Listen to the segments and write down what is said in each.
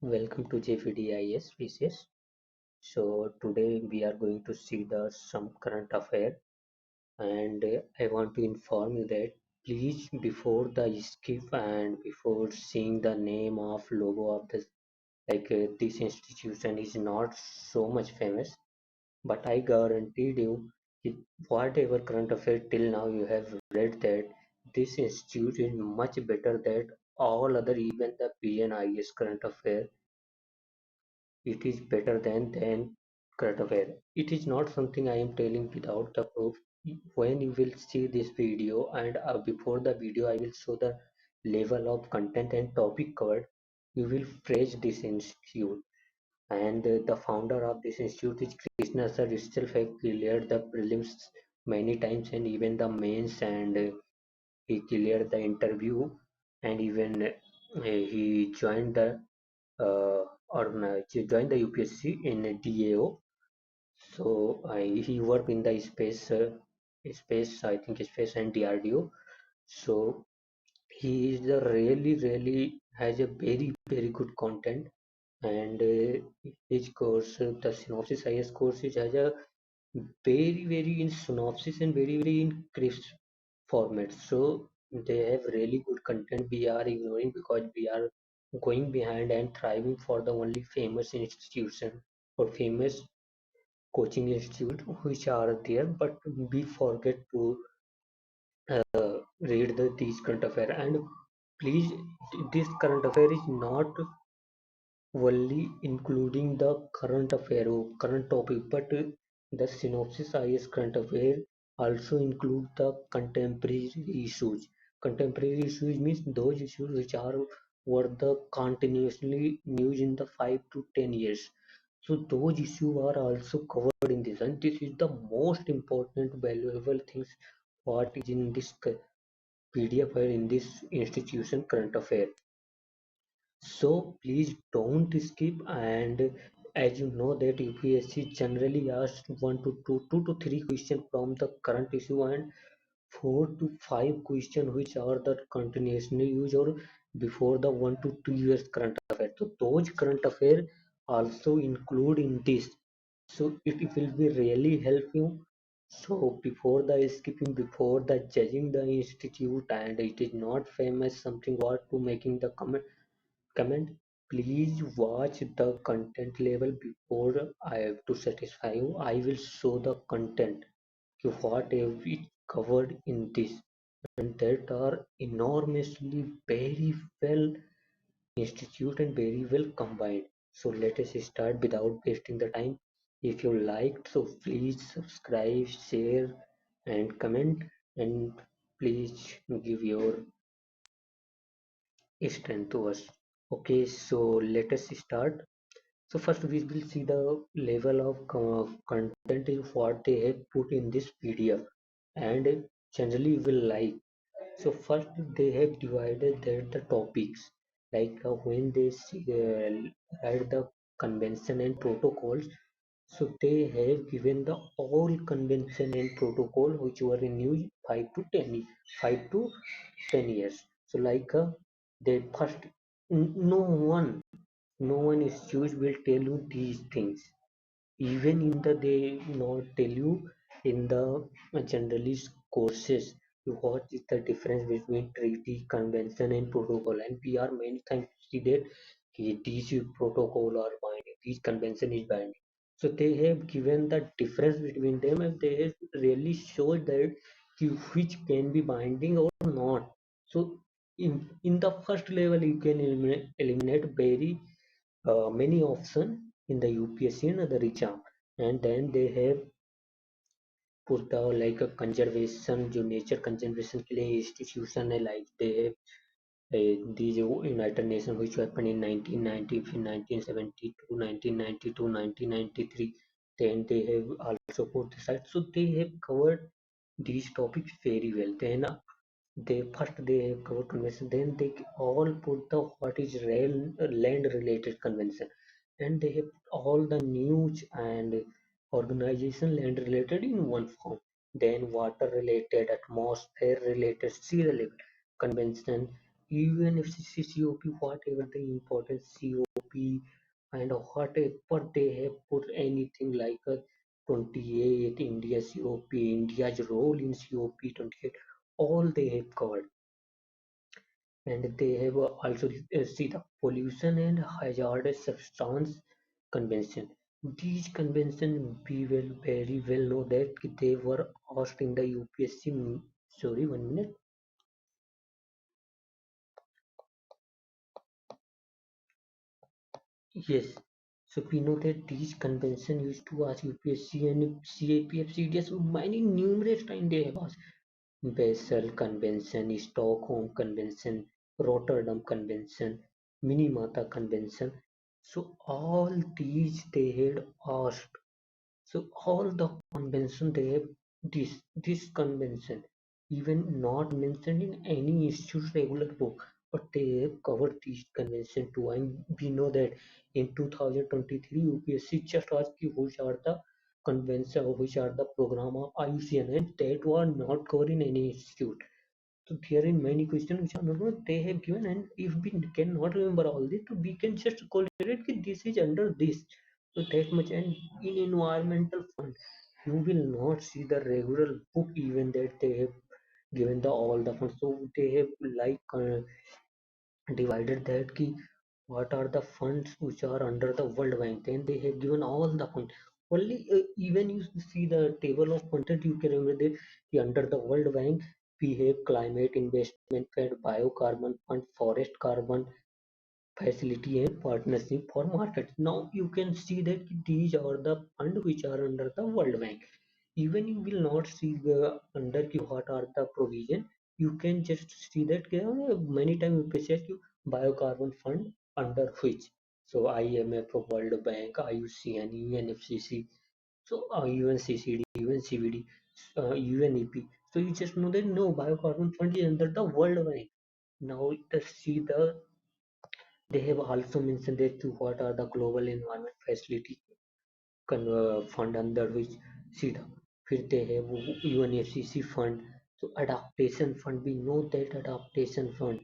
Welcome to JPDIS PCS. So today we are going to see the some current affair, and I want to inform you that please before the skip and before seeing the name of logo of this this institution is not so much famous, but I guaranteed you if whatever current affair till now you have read that this institute is much better than all other, even the PNIS current affair. It is better than current affair. It is not something I am telling without the proof. When you will see this video and before the video I will show the level of content and topic covered, you will praise this institute. And the founder of this institute is Krishna sir itself have cleared the prelims many times and even the mains, and he cleared the interview, and even he joined the he joined the UPSC in DAO. So he worked in the space, I think space and DRDO. So he is the really has a very good content, and his course, the Synopsis IS course, is has a very in synopsis and very in crisp format. So they have really good content. We are ignoring because we are going behind and thriving for the only famous institution or famous coaching institute which are there, but we forget to read these current affair. And please, this current affair is not only including the current affair or current topic, but the synopsis is current affair also include the contemporary issues. Contemporary issues means those issues which are were the continuously news in the 5 to 10 years. So those issues are also covered in this, and this is the most important valuable things what is in this PDF file in this institution current affair. So please don't skip. And as you know that UPSC generally asks one to two to three questions from the current issue and 4 to 5 questions which are the continuously used or before the 1 to 2 years current affair. So those current affair also include in this. So it will be really help you. So before the skipping, before the judging the institute and it is not famous something what to making the comment, please watch the content level before I have to satisfy you. I will show the content what have we covered in this, and that are enormously very well institute and very well combined. So let us start without wasting the time. If you liked, so please subscribe, share, and comment, and please give your strength to us. Okay, so let us start. So first we will see the level of content is what they have put in this PDF, and generally you will like. So first they have divided the topics, like when they see, write the convention and protocols. So they have given the all convention and protocol which were in use 5 to 10 years. So like they first, no one, no one institute will tell you these things. Even in the they not tell you in the generalist courses what is the difference between treaty, convention, and protocol. And we are many times see that these protocol are binding, these convention is binding. So they have given the difference between them, and they have really showed that which can be binding or not. So in the first level you can eliminate very many options in the UPSC and other exam. And then they have put the like a conservation, जो nature conservation के लिए institution है, like they have these United Nations which happened in 1990, 1972, 1992, 1993. Then they have also put the site. So they have covered these topics very well. Then they first they have covered convention, then they all put the what is rail land related convention, and they have all the news and organization land related in one form. Then water related, atmosphere related, sea level convention, even if COP, whatever the important COP and whatever they have put anything like a 28 India's COP, India's role in COP 28, all they have covered. And they have also see the pollution and hazardous substance convention. These convention we will very well know that they were asked in the UPSC. Sorry, 1 minute. Yes. So we know that these convention used to ask UPSC and CAPF CDS many numerous times they have asked. Basel Convention, Stockholm Convention, Rotterdam Convention, Minamata Convention. So all these they had asked. So all the convention they have this convention even not mentioned in any institute regular book, but they have covered these convention too. And we know that in 2023 UPSC just asked you which are the convention, which are the program of IUCN, and that were not covered in any institute. So there are many questions which are not they have given, and if we cannot remember all this, so we can just correlate that this is under this. So that much, and in environmental fund, you will not see the regular book even that they have given the all the funds. So they have like divided that key what are the funds which are under the World Bank. Then they have given all the funds. Only even you see the table of content, you can remember that under the World Bank we have climate investment fund, biocarbon fund, forest carbon facility and partnership for markets. Now you can see that these are the funds which are under the World Bank. Even you will not see the under what are the provision. You can just see that many times you say you biocarbon fund under which. So IMF, World Bank, IUCN, UNFCCC, so UNCCD, UNCVD, UNEP. So you just know that no biocarbon fund is under the World Bank. Now the see the they have also mentioned that to what are the global environment facility fund under which CETA. फिर they have UNFCCC fund. So adaptation fund, we know that adaptation fund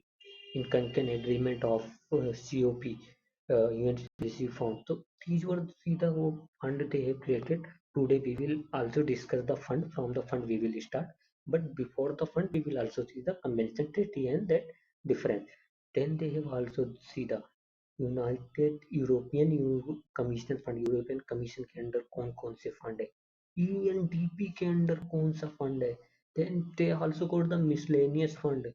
in concurrent agreement of COP, UNFCCC fund. So these were the fund they have created. Today we will also discuss the fund. From the fund we will start. But before the fund we will also see the convention treaty and that difference. Then they have also see the United European commission fund, European commission के under कौन कौन से fund है, UNDP के under कौन सा fund है. Then they also got the miscellaneous fund,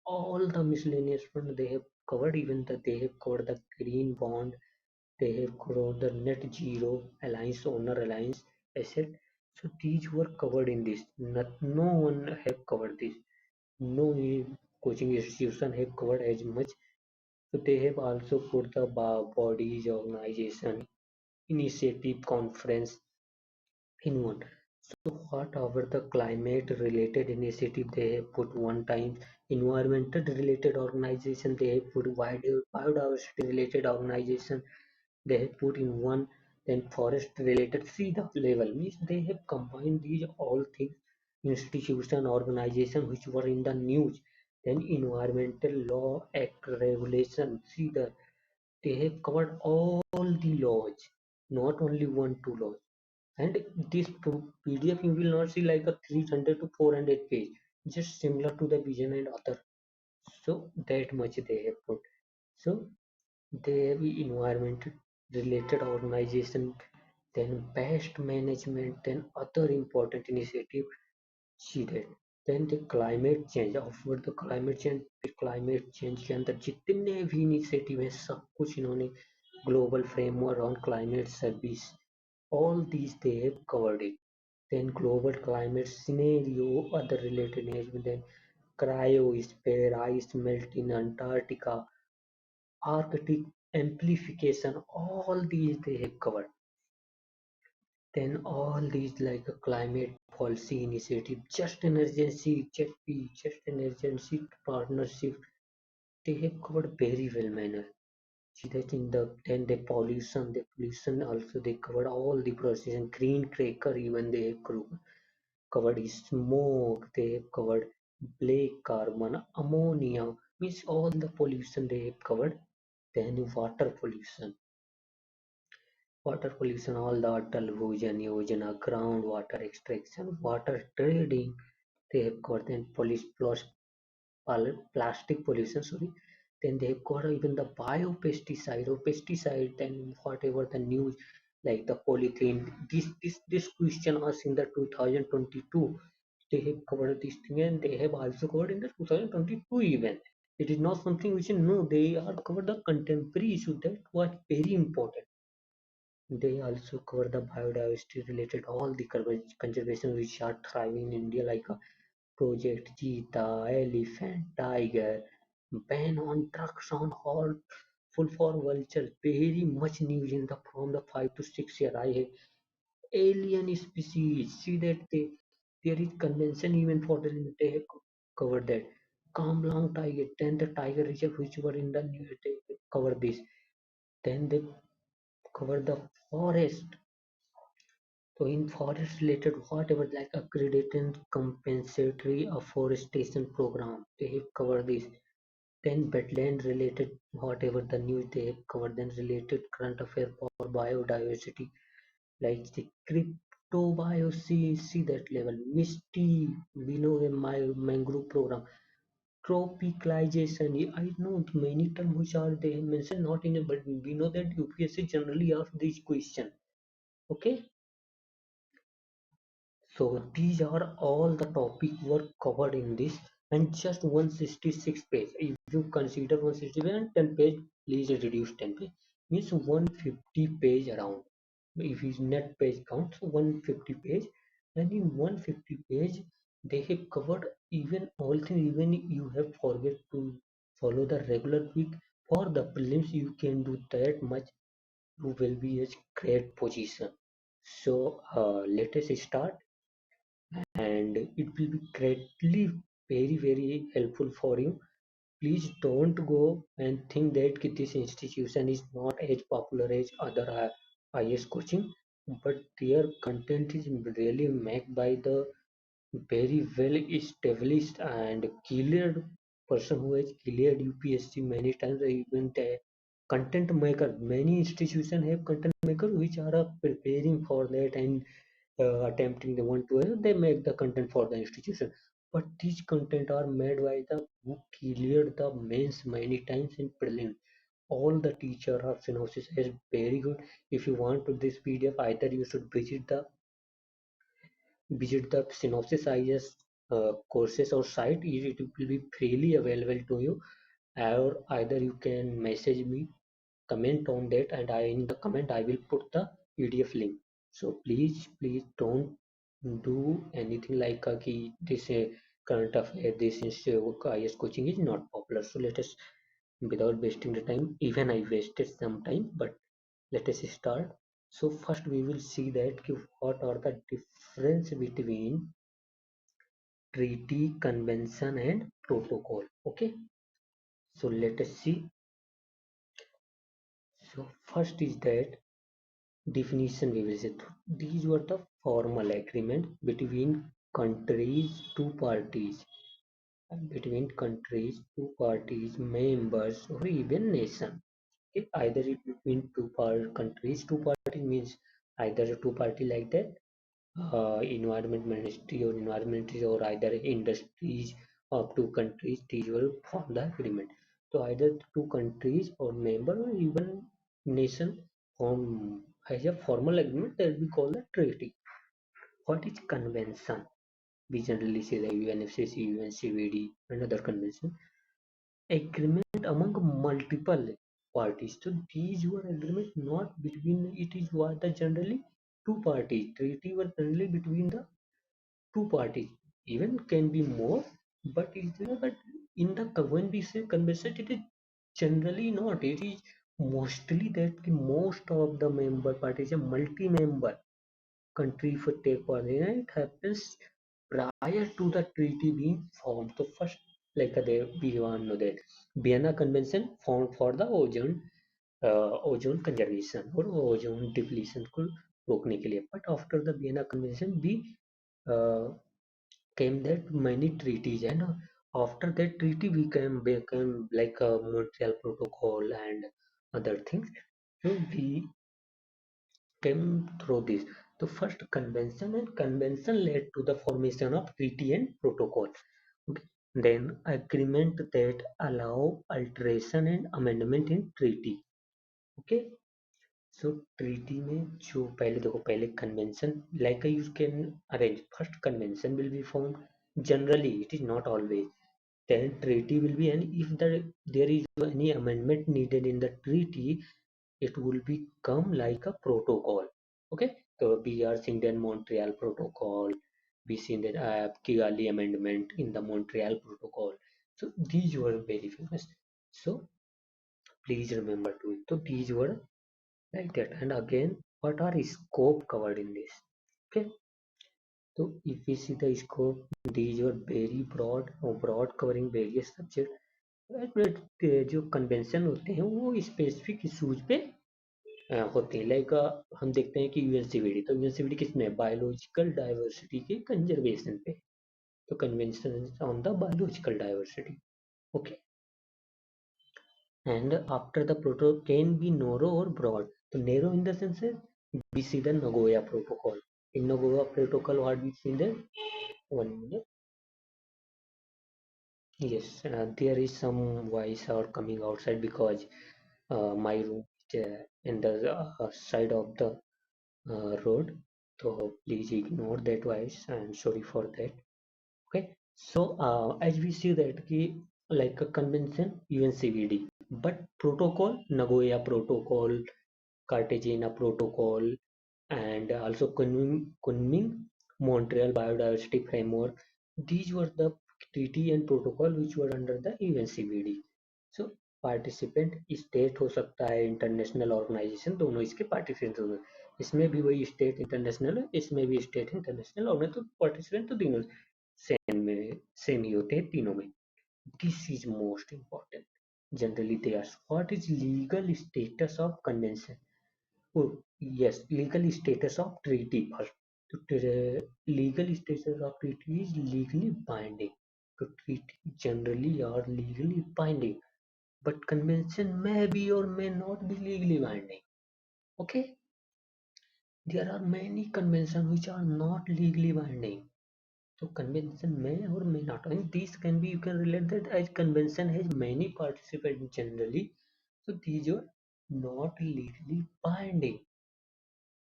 all the miscellaneous fund they have covered, even that they have covered the green bond, they have covered the net zero alliance, owner alliance asset. So these were covered in this. Not, no one have covered this. No coaching institution have covered as much. So they have also put the bodies, organization, initiative, conference in one. So whatever the climate related initiative they have put one time, environmental related organization they have put, biodiversity related organization they have put in one, then forest related. See the level means they have combined these all things, institution, organization which were in the news. Then environmental law act regulation. See the they have covered all the laws, not only one two laws. And this PDF you will not see like a 300 to 400 page, just similar to the vision and author. So that much they have put. So they have environment related organization, then pest management, then other important initiative. See that. Then the climate change, after the climate change के अंदर जितने भी initiative है सब कुछ इन्होंने global framework on climate service, all these they have covered it. Then global climate scenario, other related engagement, then cryosphere, ice melt in Antarctica, Arctic amplification, all these they have covered. Then all these like a climate policy initiative, just emergency, just emergency partnership, they have covered very well manner. See that in the then the pollution also they covered all the process, and green cracker even they have covered smoke, they have covered black carbon, ammonia, means all the pollution they have covered. Then water pollution, all the television, yojana, groundwater extraction, water trading, they have got then plastic pollution, sorry. Then they've got even the biopesticide or pesticide, then whatever the news like the polythene. This question was in the 2022. They have covered this thing and they have also covered in the 2022 even. It is not something which is no, they are covered the contemporary issue that was very important. They also cover the biodiversity related all the conservation which are thriving in India like Project Cheetah, Elephant, Tiger, ban on trucks on halt, full for vulture, very much news in the from the 5 to 6 year. I have alien species. See that there is convention even for the they have covered that. Kamlang tiger, then the tiger reserve which were in the news they cover this. Then they cover the forest. So in forest related whatever like accredited compensatory afforestation program, they have covered this. Then wetland related whatever the news they have covered, then related current affair for biodiversity like the crypto see that level. Misty, we know the mangrove program. Tropicalization, I know many terms which are they mentioned not in it, but we know that UPSC generally asks this question. Okay. So these are all the topic were covered in this and just 166 page. If you consider 160 and 10 page, please reduce 10 page. Means 150 page around. If is net page count, so 150 page. And in 150 page, they have covered even all things. Even you have forget to follow the regular week for the prelims, you can do that much. You will be a great position. So let us start and it will be greatly very helpful for you. Please don't go and think that this institution is not as popular as other IS coaching, but their content is really made by the very well established and cleared person who has cleared UPSC many times. Even the content maker, many institutions have content maker which are preparing for that and attempting they want to they make the content for the institution, but these content are made by the who cleared the mains many times in prelim. All the teacher of synopsis is very good. If you want to this PDF, either you should visit the synopsis IS courses or site. It will be freely available to you, or either you can message me, comment on that, and I in the comment I will put the PDF link. So please don't do anything like this current affair, this is IS coaching is not popular. So let us, without wasting the time, even I wasted some time, but let us start. So first we will see that what are the difference between treaty, convention, and protocol. Okay, so let us see. So first is that definition we will say. These were the formal agreement between countries, members, or even nation. Okay, either it between countries, two parties means either a two party like that, environment ministry or environment or either industries of two countries, these will form the agreement. So either two countries or member or even nation form has a formal agreement that we call a treaty. What is convention? We generally say the UNFCCC, UNCVD, and other convention. Agreement among multiple parties. So these were agreement not between it is what the generally two parties. Treaty were generally between the two parties. Even can be more, but is there but in the when we say convention, it is generally not. It is mostly that most of the member parties are multi-member country for take part in it happens prior to the treaty being formed. So first, like we want to know that Vienna Convention formed for the ozone conservation और ozone depletion को रोकने के लिए. But after the Vienna Convention, we uh, came that many treaties and after that treaty we became like a Montreal Protocol and other things. So we came through this. The first convention, and convention led to the formation of treaty and protocol. Okay. Then agreement that allow alteration and amendment in treaty. Okay. So treaty में जो पहले देखो, पहले convention like you can arrange. First convention will be formed. Generally, it is not always. Then treaty will be, and if there is any amendment needed in the treaty, it will become like a protocol. Okay, so we are seeing the Montreal Protocol, we seen that Kigali Amendment in the Montreal Protocol. So these were very famous. So please remember to it. So these were like that. And again, what are scope covered in this? Okay, so if we see the scope, these were very broad or broad covering various subject. But जो convention होते हैं वो specific issues पे होते हैं। Like हम देखते हैं कि यूएनसीवीडी, तो यूएनसीवीडी किसमें, बायोलॉजिकल डाइवर्सिटी के कंजर्वेशन पे। तो convention on the biological diversity. Okay, and after the protocol can be narrow और ब्रॉड। तो narrow in the sense we see the Nagoya Protocol. In Nagoya Protocol, what we see there? One minute. Yes, there is some voice out coming outside because my room is in the side of the road. So please ignore that voice. I am sorry for that. Okay. So as we see that ki, like a convention UNCVD, but protocol Nagoya Protocol, Cartagena Protocol, and also Kunming Montreal Biodiversity Framework. These were the treaty and protocol which were under the UNCVD. So participant state हो सकता है, international organisation, दोनों इसके participant होंगे। इसमें भी वही state international है, इसमें भी स्टेट इंटरनेशनल ऑर्गेनाइज, तो पार्टिसिपेंट तो तीनों सेम ही होते हैं तीनों में। This is most important. Generally they ask what is legal status of convention. Oh, yes, legal status of treaty first. Legal status of treaty is legally binding. So treaty generally are legally binding, but convention may be or may not be legally binding. Okay, there are many conventions which are not legally binding. So convention may or may not, and these can be, you can relate that as convention has many participants generally. So these are not legally binding.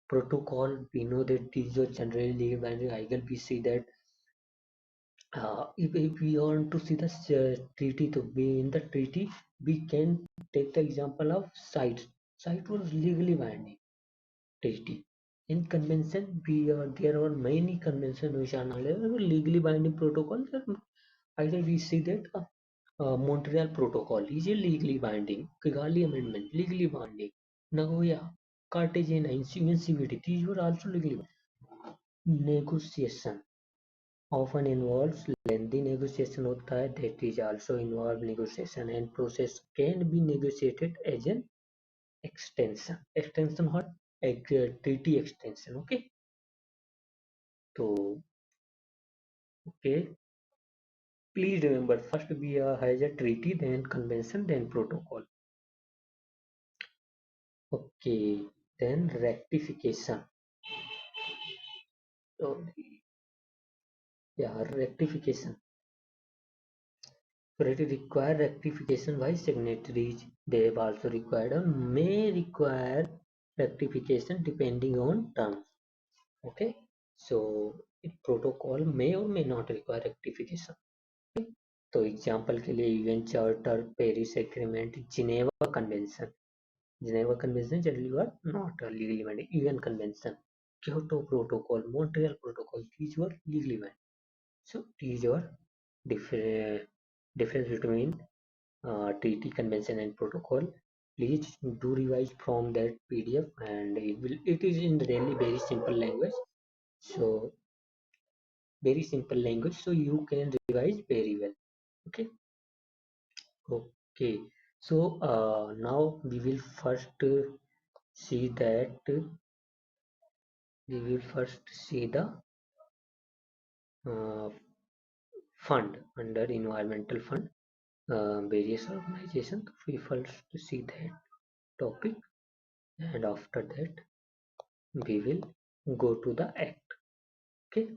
Protocol, we know that these are generally legal binding. Either we see that if we want to see the treaty, to be in the treaty, we can take the example of CITES. CITES was legally binding treaty. In convention, there are many conventions which are not legally binding protocols. Either we see that Montreal Protocol is a legally binding, Kigali Amendment legally binding, Nagoya, Cartagena, UNCVD, these were also legally binding. Negotiation often involves lengthy negotiation होता है, that is also involve negotiation, and process can be negotiated as an extension what, treaty extension. Okay, so okay, please remember first we has a treaty, then convention, then protocol. Okay, then rectification. So yeah, rectification. So it require rectification by signatories. They have also required or may require rectification depending on terms. Okay, so it protocol may or may not require rectification. Okay? तो example के लिए UN charter, Paris agreement, Geneva convention. Geneva convention generally were not legally binding. UN convention, Kyoto protocol, Montreal protocol, these were legally binding. So these are different difference between treaty, convention, and protocol. Please do revise from that PDF, and it is in really very simple language. So very simple language, so you can revise very well. Okay. Okay. So now we will first see that we will first see the uh, fund under environmental fund, various organizations. We first see that. topic, and after that we will go to the act. Okay,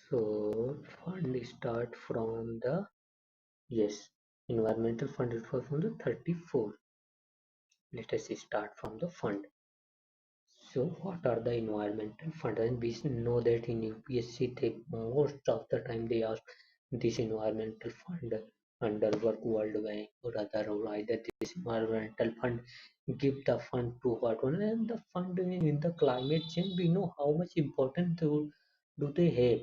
so fund start from the, yes, environmental fund, it was from the 34. Let us start from the fund. So what are the environmental fund? And we know that in UPSC they most of the time they ask this environmental fund under work World Bank or other, or either this environmental fund give the fund to what one, and the fund in the climate change we know how much important do they have,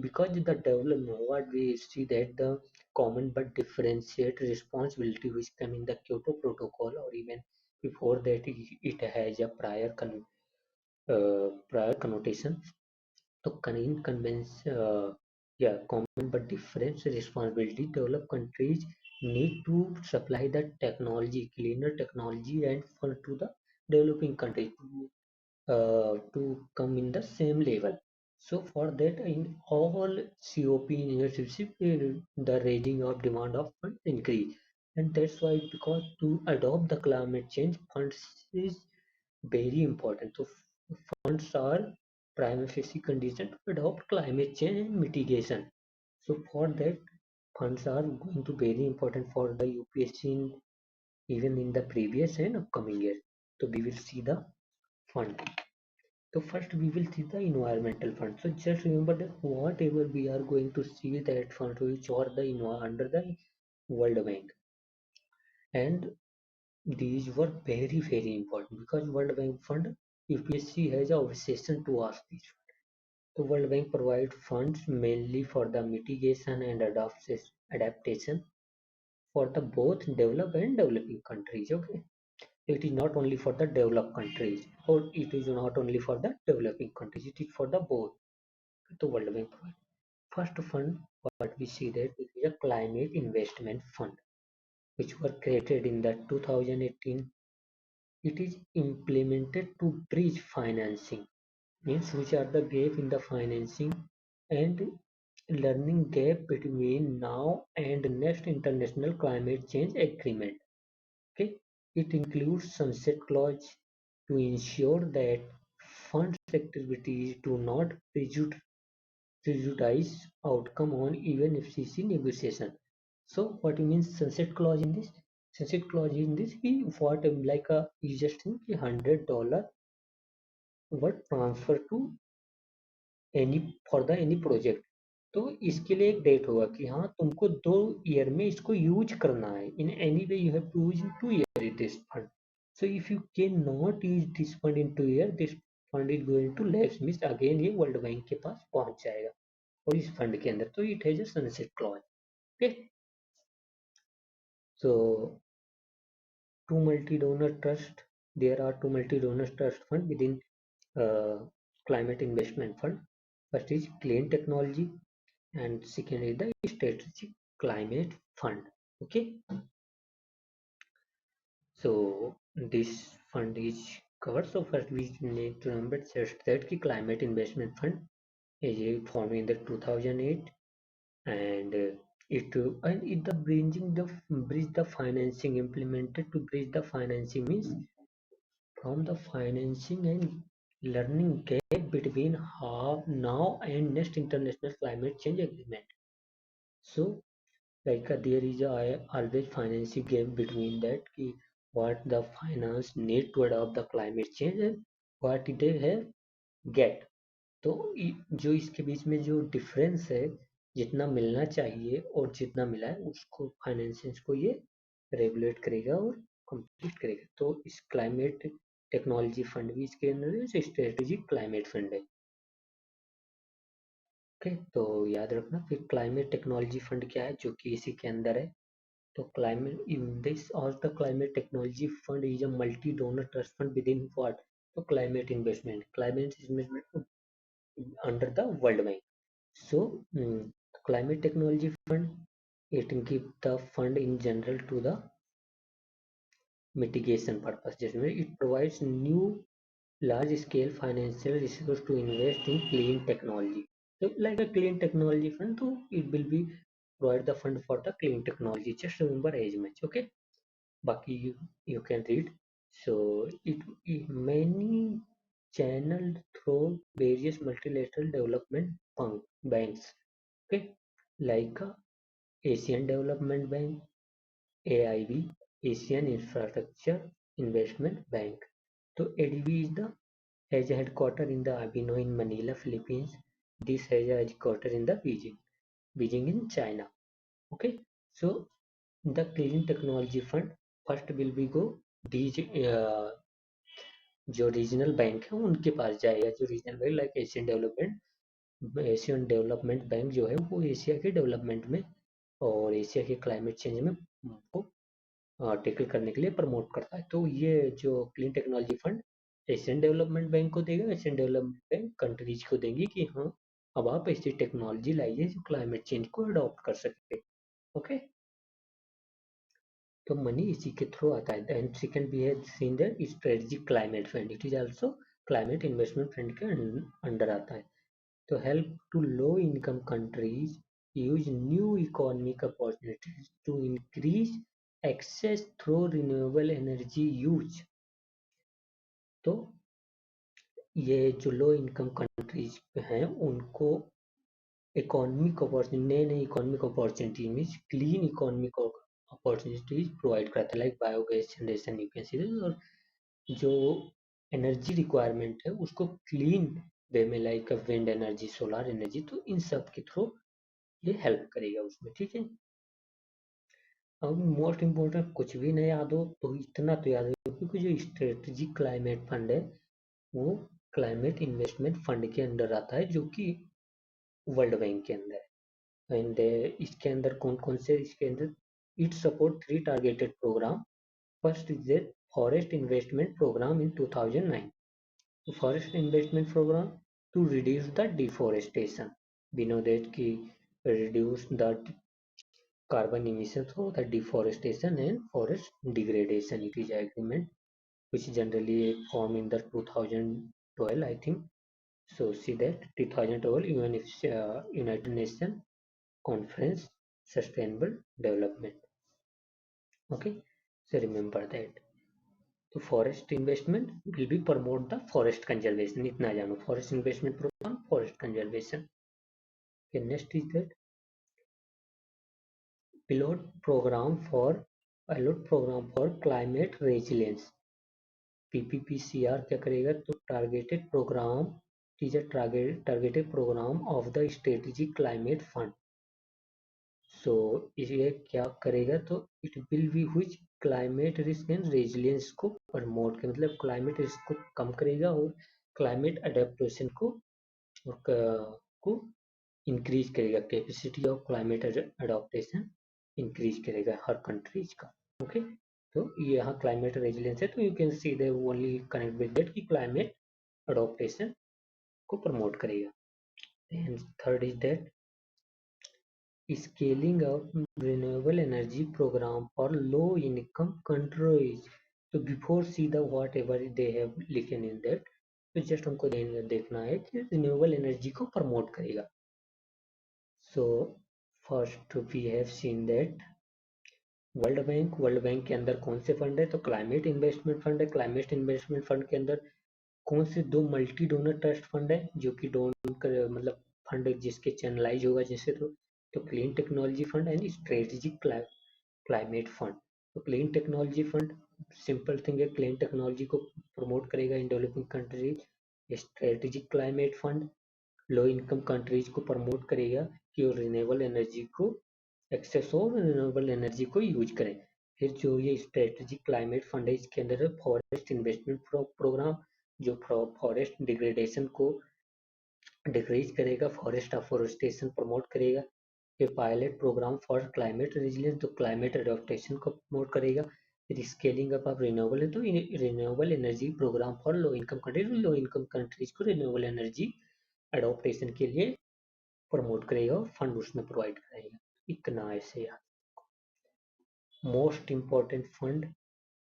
because the development what we see that the common but differentiate responsibility which come in the Kyoto Protocol, or even before that it has a prior connotation. So in convince, yeah, common but different responsibility. Developed countries need to supply the technology, cleaner technology, and fund to the developing countries to come in the same level. So for that, in all COP initiatives, the raising of demand of funds increase, and that's why, because to adopt the climate change funds is very important. So funds are prima facie condition to adopt climate change and mitigation. So for that, funds are going to very important for the UPSC even in the previous and upcoming year. So we will see the fund. So first we will see the environmental fund. So just remember that whatever we are going to see that fund which are the under the World Bank, and these were very important because World Bank fund, UPSC has a obsession to ask these. The World Bank provides funds mainly for the mitigation and adaptation for the both developed and developing countries. Okay, it is not only for the developed countries, or it is not only for the developing countries. It is for the both. The World Bank provides. First fund, what we see that it is a climate investment fund, which were created in the 2018. It is implemented to bridge financing, means which are the gap in the financing and learning gap between now and next international climate change agreement. Okay, it includes sunset clause to ensure that funds activities do not prejudice outcome on even FCC negotiation. So what you mean sunset clause in this? Sunset clause in this, we what like a you just think $100 were transfer to any for the any project, तो इसके लिए एक date होगा कि हाँ तुमको 2 year में इसको यूज करना है, in any way you have to use in 2 year this fund. So if you can not use this fund in 2 year, this fund is going to lapse, means again ये World Bank के पास पहुंच जाएगा और इस fund के अंदर, तो it has a sunset clause. Okay, so two multi-donor trust, there are two multi-donor trust fund within climate investment fund. First is clean technology and second is the strategic climate fund. Okay, so this fund is covered. So first we need to remember that ki climate investment fund is formed in the 2008, and it the bridge the financing, implemented to bridge the financing, means from the financing and learning gap between how now and next international climate change agreement. So like there is always financing gap between that ki what the finance need to adopt the climate change and what they have get. तो जो इसके बीच में जो difference है, जितना मिलना चाहिए और जितना मिला है उसको फाइनेंसिंग को ये रेगुलेट करेगा और कंप्लीट करेगा. तो इस क्लाइमेट टेक्नोलॉजी फंड भी इसके अंदर स्ट्रेटेजिक क्लाइमेट फंड है. ओके, तो याद रखना. फिर क्लाइमेट टेक्नोलॉजी फंड क्या है जो कि इसी के अंदर है. तो climate in this or the climate technology fund is a multi-donor trust fund within what? So climate investment under the World Bank. So climate technology fund, it give the fund in general to the mitigation purpose. Just it provides new large scale financial resource to invest in clean technology. So like a clean technology fund, so it will be provide the fund for the clean technology. Just remember as much. Okay. बाकी you can read. So it many channeled through various multilateral development banks, okay, like Asian Development Bank, AIB, Asian Infrastructure Investment Bank. So ADB is the has a headquarter in the Abino in Manila, Philippines. This has a headquarter in the Beijing in China. Okay, so the Clean Technology Fund first will be go these जो regional bank है उनके पास जाएगा, जो regional bank like Asian development bank जो है वो Asia के development में और एशिया के क्लाइमेट चेंज में वो टैकल करने के लिए प्रमोट करता है। तो ये जो clean technology fund Asian development bank को देगा, एशियन डेवलपमेंट बैंक कंट्रीज को देंगी कि हाँ अब आप ऐसी टेक्नोलॉजी लाइए जो क्लाइमेट चेंज को अडॉप्ट कर सके। ओके, तो मनी इसी के थ्रू आता है। And second we have seen that strategic climate fund, it is also climate investment fund के अंडर आता है। तो help to low income countries use new economic opportunities to increase access through renewable energy use। तो ये जो लो income countries हैं उनको economic opportunity, नए नए economic opportunity means clean economic opportunities provide करता है, like biogas generation you can सी, और जो एनर्जी रिक्वायरमेंट है उसको क्लीन वे में like wind energy, solar energy, तो इन सब के थ्रू ये हेल्प करेगा उसमें। ठीक है, अब मोस्ट इम्पोर्टेंट कुछ भी नहीं याद हो तो इतना तो याद हो, क्योंकि जो स्ट्रेटेजिक क्लाइमेट फंड है वो क्लाइमेट इन्वेस्टमेंट फंड के अंदर आता है, जो कि वर्ल्ड बैंक के अंदर है। एंड इसके अंदर कौन कौन से, इसके अंदर it support 3 targeted program. First is the forest investment program in 2009, forest investment program to reduce the deforestation, we know that ki reduce the carbon emissions through the deforestation and forest degradation. It is agreement which generally formed in the 2012, I think. So see that 2012 United Nations Conference Sustainable Development. Okay, so remember that. So forest investment will be promote the forest conservation. इतना जानो, forest investment program, forest conservation. Okay, next is that pilot program for climate resilience। PPPCR क्या करेगा, तो targeted programme, targeted programme of the strategic climate fund. So ये क्या करेगा, तो it will be which climate risk and resilience को promote कर, मतलब क्लाइमेट रिस्क को कम करेगा और क्लाइमेट अडेप्टेशन को इंक्रीज करेगा, capacity of climate adaptation increase करेगा हर कंट्रीज का। ओके, तो ये यहाँ क्लाइमेट रेजिलियंस है, तो you can see they only connect with that कि क्लाइमेट अडॉप्टेशन को प्रमोट करेगा। And third is that scaling of renewable energy programme for low income countries. तो before see the whatever they have लिखन in that, तो just हमको देखना है कि रिन्यूएबल एनर्जी को प्रमोट करेगा। So first we have seen that World Bank के अंदर कौन से फंड है, तो क्लाइमेट इन्वेस्टमेंट फंड है। क्लाइमेट इन्वेस्टमेंट फंड के अंदर कौन से 2 मल्टी डोनर ट्रस्ट फंड है जो कि मतलब फंड जिसके चैनलाइज होगा जैसे, तो clean technology fund and strategic climate fund. तो clean technology fund simple thing है, क्लीन टेक्नोलॉजी को प्रमोट करेगा in developing countries. Strategic climate fund low income countries को प्रमोट करेगा कि वो रिन्यूएबल एनर्जी को एक्सेस हो, रिन्यूएबल एनर्जी को यूज करें। फिर जो ये स्ट्रेटेजिक क्लाइमेट फंड है इसके अंदर है फॉरेस्ट इन्वेस्टमेंट प्रोग्राम, जो फॉरेस्ट डिग्रेडेशन को डिक्रीज करेगा, फॉरेस्ट अफोरेस्टेशन प्रमोट करेगा। फिर pilot program for climate resilience, तो क्लाइमेट अडॉप्टेशन को प्रमोट करेगा। फिर स्केलिंग अप ऑफ रिन्यूएबल है, तो renewable energy programme for low income countries, low income countries को रिन्यूएबल एनर्जी अडॉप्टेशन के लिए प्रमोट करेगा और फंड उसमें प्रोवाइड करेगा। इतना ऐसे याद। Most important fund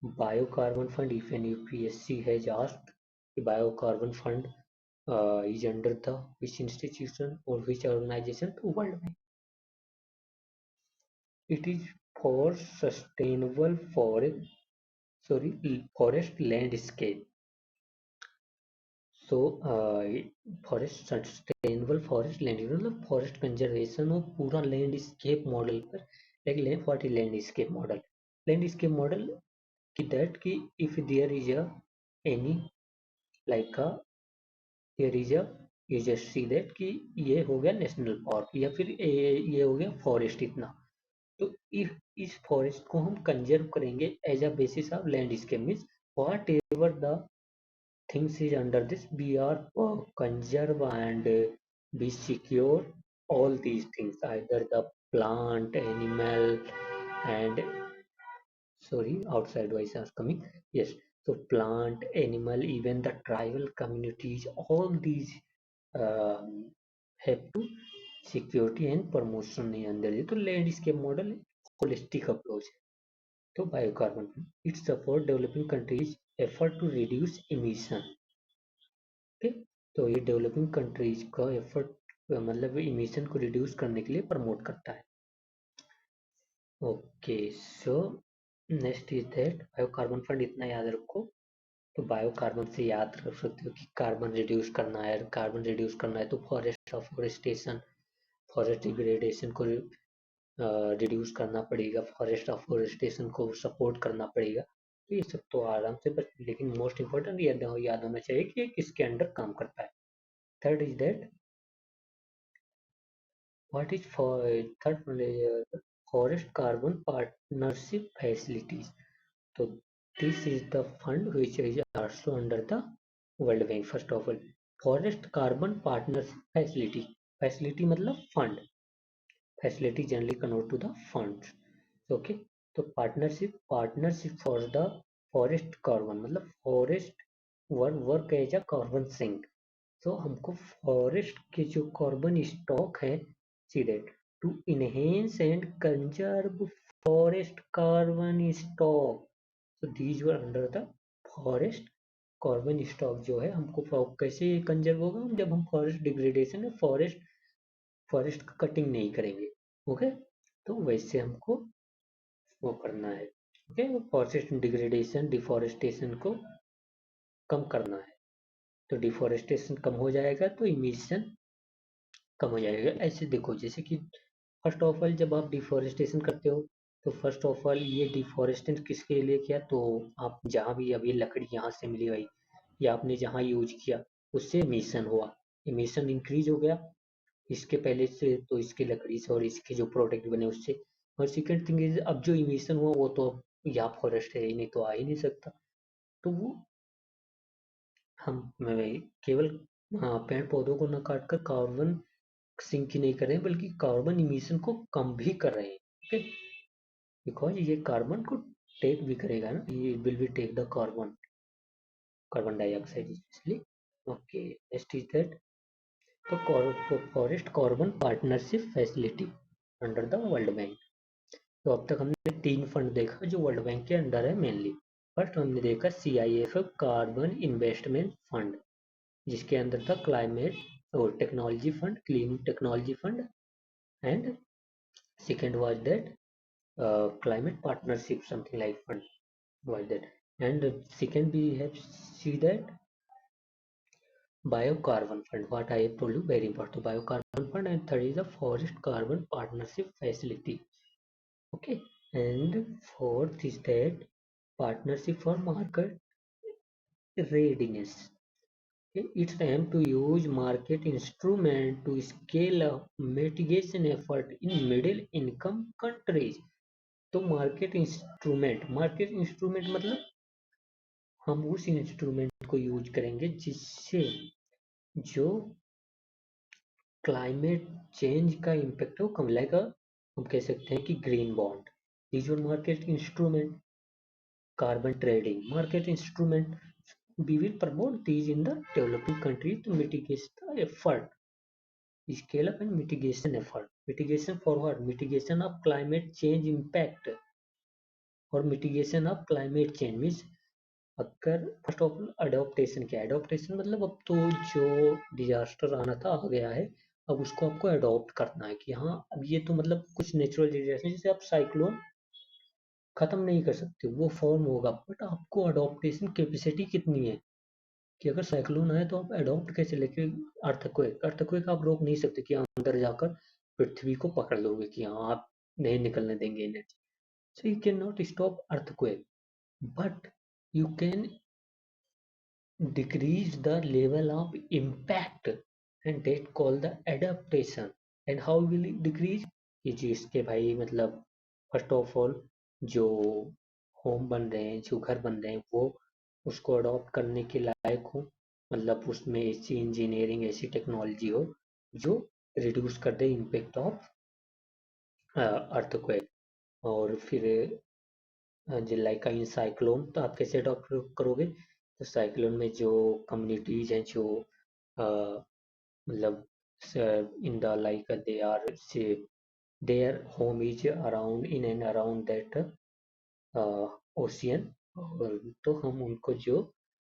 biocarbon fund. If an UPSC has asked biocarbon fund is under the which institution or which organization, to World Bank. It is for sustainable forest landscape. So forest sustainable forest landscape मतलब forest conservation और पूरा landscape model पर like what is landscape model कि that कि if there is a any like a there is a you just see that कि ये हो गया नेशनल पार्क या फिर ये हो गया फॉरेस्ट इतना, तो इफ इस फॉरेस्ट को हम कंजर्व करेंगे as a basis of landscape means whatever the things is under this we are conserve and we secure all these things either the plant animal and sorry outside voice is coming, yes, so plant animal even the tribal communities all these um, have to security and promotion नहीं अंदर है तो landscape model holistic approach है। तो biocarbon it support developing countries effort to reduce emission. ठीक, तो ये developing countries का एफर्ट मतलब इमिशन को रिड्यूस करने के लिए प्रमोट करता है। Okay so next is that biocarbon fund इतना याद रखो। तो बायोकार्बन से याद रख सकते हो कि कार्बन रिड्यूस करना है, कार्बन रिड्यूस करना है तो फॉरेस्ट अफोरेस्टेशन फॉरेस्ट डिग्रेडेशन को रिड्यूस करना पड़ेगा, फॉरेस्ट अफोरेस्टेशन को सपोर्ट करना पड़ेगा। तो ये सब तो आराम से बस, लेकिन मोस्ट इम्पोर्टेंट याद होना चाहिए कि ये किसके अंडर काम करता है। Third is that what is for third one is forest carbon partnership facilities. So this is the fund which is also under the World Bank. First of all, forest carbon partnership facility मतलब fund, facility generally convert to the funds. Okay, तो partnership for the forest carbon मतलब forest work as a carbon sink. तो हमको forest के जो carbon stock है see that to enhance and conserve forest carbon stock, तो these were under the forest carbon stock जो है हमको कैसे कंजर्व होगा जब हम फॉरेस्ट डिग्रेडेशन है फॉरेस्ट कटिंग नहीं करेंगे। ओके, तो वैसे हमको वो करना है। ओके, फॉरेस्ट डिग्रेडेशन डिफॉरेस्टेशन को कम करना है, तो डिफॉरेस्टेशन कम हो जाएगा तो इमिशन कम हो जाएगा। ऐसे देखो जैसे कि फर्स्ट ऑफ ऑल जब आप डिफॉरेस्टेशन करते हो तो फर्स्ट ऑफ ऑल ये डिफॉरेस्टेशन किसके लिए किया, तो आप जहाँ भी अभी लकड़ी यहाँ से मिली भाई या आपने जहाँ यूज किया उससे इमिशन हुआ, इमिशन इंक्रीज हो गया इसके पहले से, तो इसके लकड़ी से और इसके जो प्रोडक्ट बने उससे। और सेकेंड थिंग इज अब जो इमिशन हुआ वो तो अब यहाँ फॉरेस्ट है ही नहीं तो आ ही नहीं सकता, तो वो हम केवल पेड़ पौधों को न काट कर कार्बन सिंक ही नहीं कर रहे हैं बल्कि कार्बन इमिशन को कम भी कर रहे हैं। ओके, बिकॉज ये कार्बन को टेक भी करेगा ना, ये will be take the carbon dioxide इसलिए। ओके, नेक्स्ट इज दैट तो forest carbon partnership facility under the World Bank. तो अब तक हमने 3 फंड देखा जो वर्ल्ड बैंक के अंडर है मेनली। फर्स्ट हमने देखा CIF कार्बन इन्वेस्टमेंट फंड जिसके अंदर था क्लाइमेट और technology fund, clean technology fund, and second was that climate partnership something like fund was that, and second we have see that biocarbon fund what I have told you very important, biocarbon fund, and third is the forest carbon partnership facility. Okay, and fourth is that partnership for market readiness. Okay, it's aim to use market instrument to scale up mitigation effort in middle income countries. तो market instrument मतलब हम उस instrument को use करेंगे जिससे जो climate change का impact हो कम लाएगा। हम कह सकते हैं कि green bond is one market instrument, carbon trading market instrument, we will promote these in the developing countries to mitigate the effort, scale up and mitigation effort, mitigation for what, mitigation of climate change impact और mitigation of climate change means अगर first of all adoption क्या है, adoption मतलब अब तो जो disaster आना था आ गया है, अब उसको आपको अडॉप्ट करना है कि हाँ अब ये तो मतलब कुछ नेचुरल डिजास्टर जैसे आप साइक्लोन खत्म नहीं कर सकते, वो फॉर्म होगा, बट आपको अडॉप्टेशन कैपेसिटी कितनी है कि अगर साइक्लोन आए तो आप अडॉप्ट कैसे लेके। अर्थक्वेक, अर्थक्वेक आप रोक नहीं सकते कि अंदर जाकर पृथ्वी को पकड़ लोगे कि हाँ आप नहीं निकलने देंगे energy. So you can not stop earthquake, but you can decrease the level of impact, and that call the adaptation. And how will it decrease? कि जिसके भाई मतलब फर्स्ट ऑफ ऑल जो होम बन रहे हैं, जो घर बन रहे हैं, वो उसको अडॉप्ट करने के लायक हो, मतलब उसमें ऐसी इंजीनियरिंग, ऐसी टेक्नोलॉजी हो जो रिड्यूस कर दे इम्पेक्ट ऑफ अर्थक्वेक। और फिर लाइक इन साइक्लोन तो आप कैसे अडॉप्ट करोगे? तो साइक्लोन में जो कम्युनिटीज हैं, जो मतलब in the like they are say their home is around in and around that ocean, तो हम उनको जो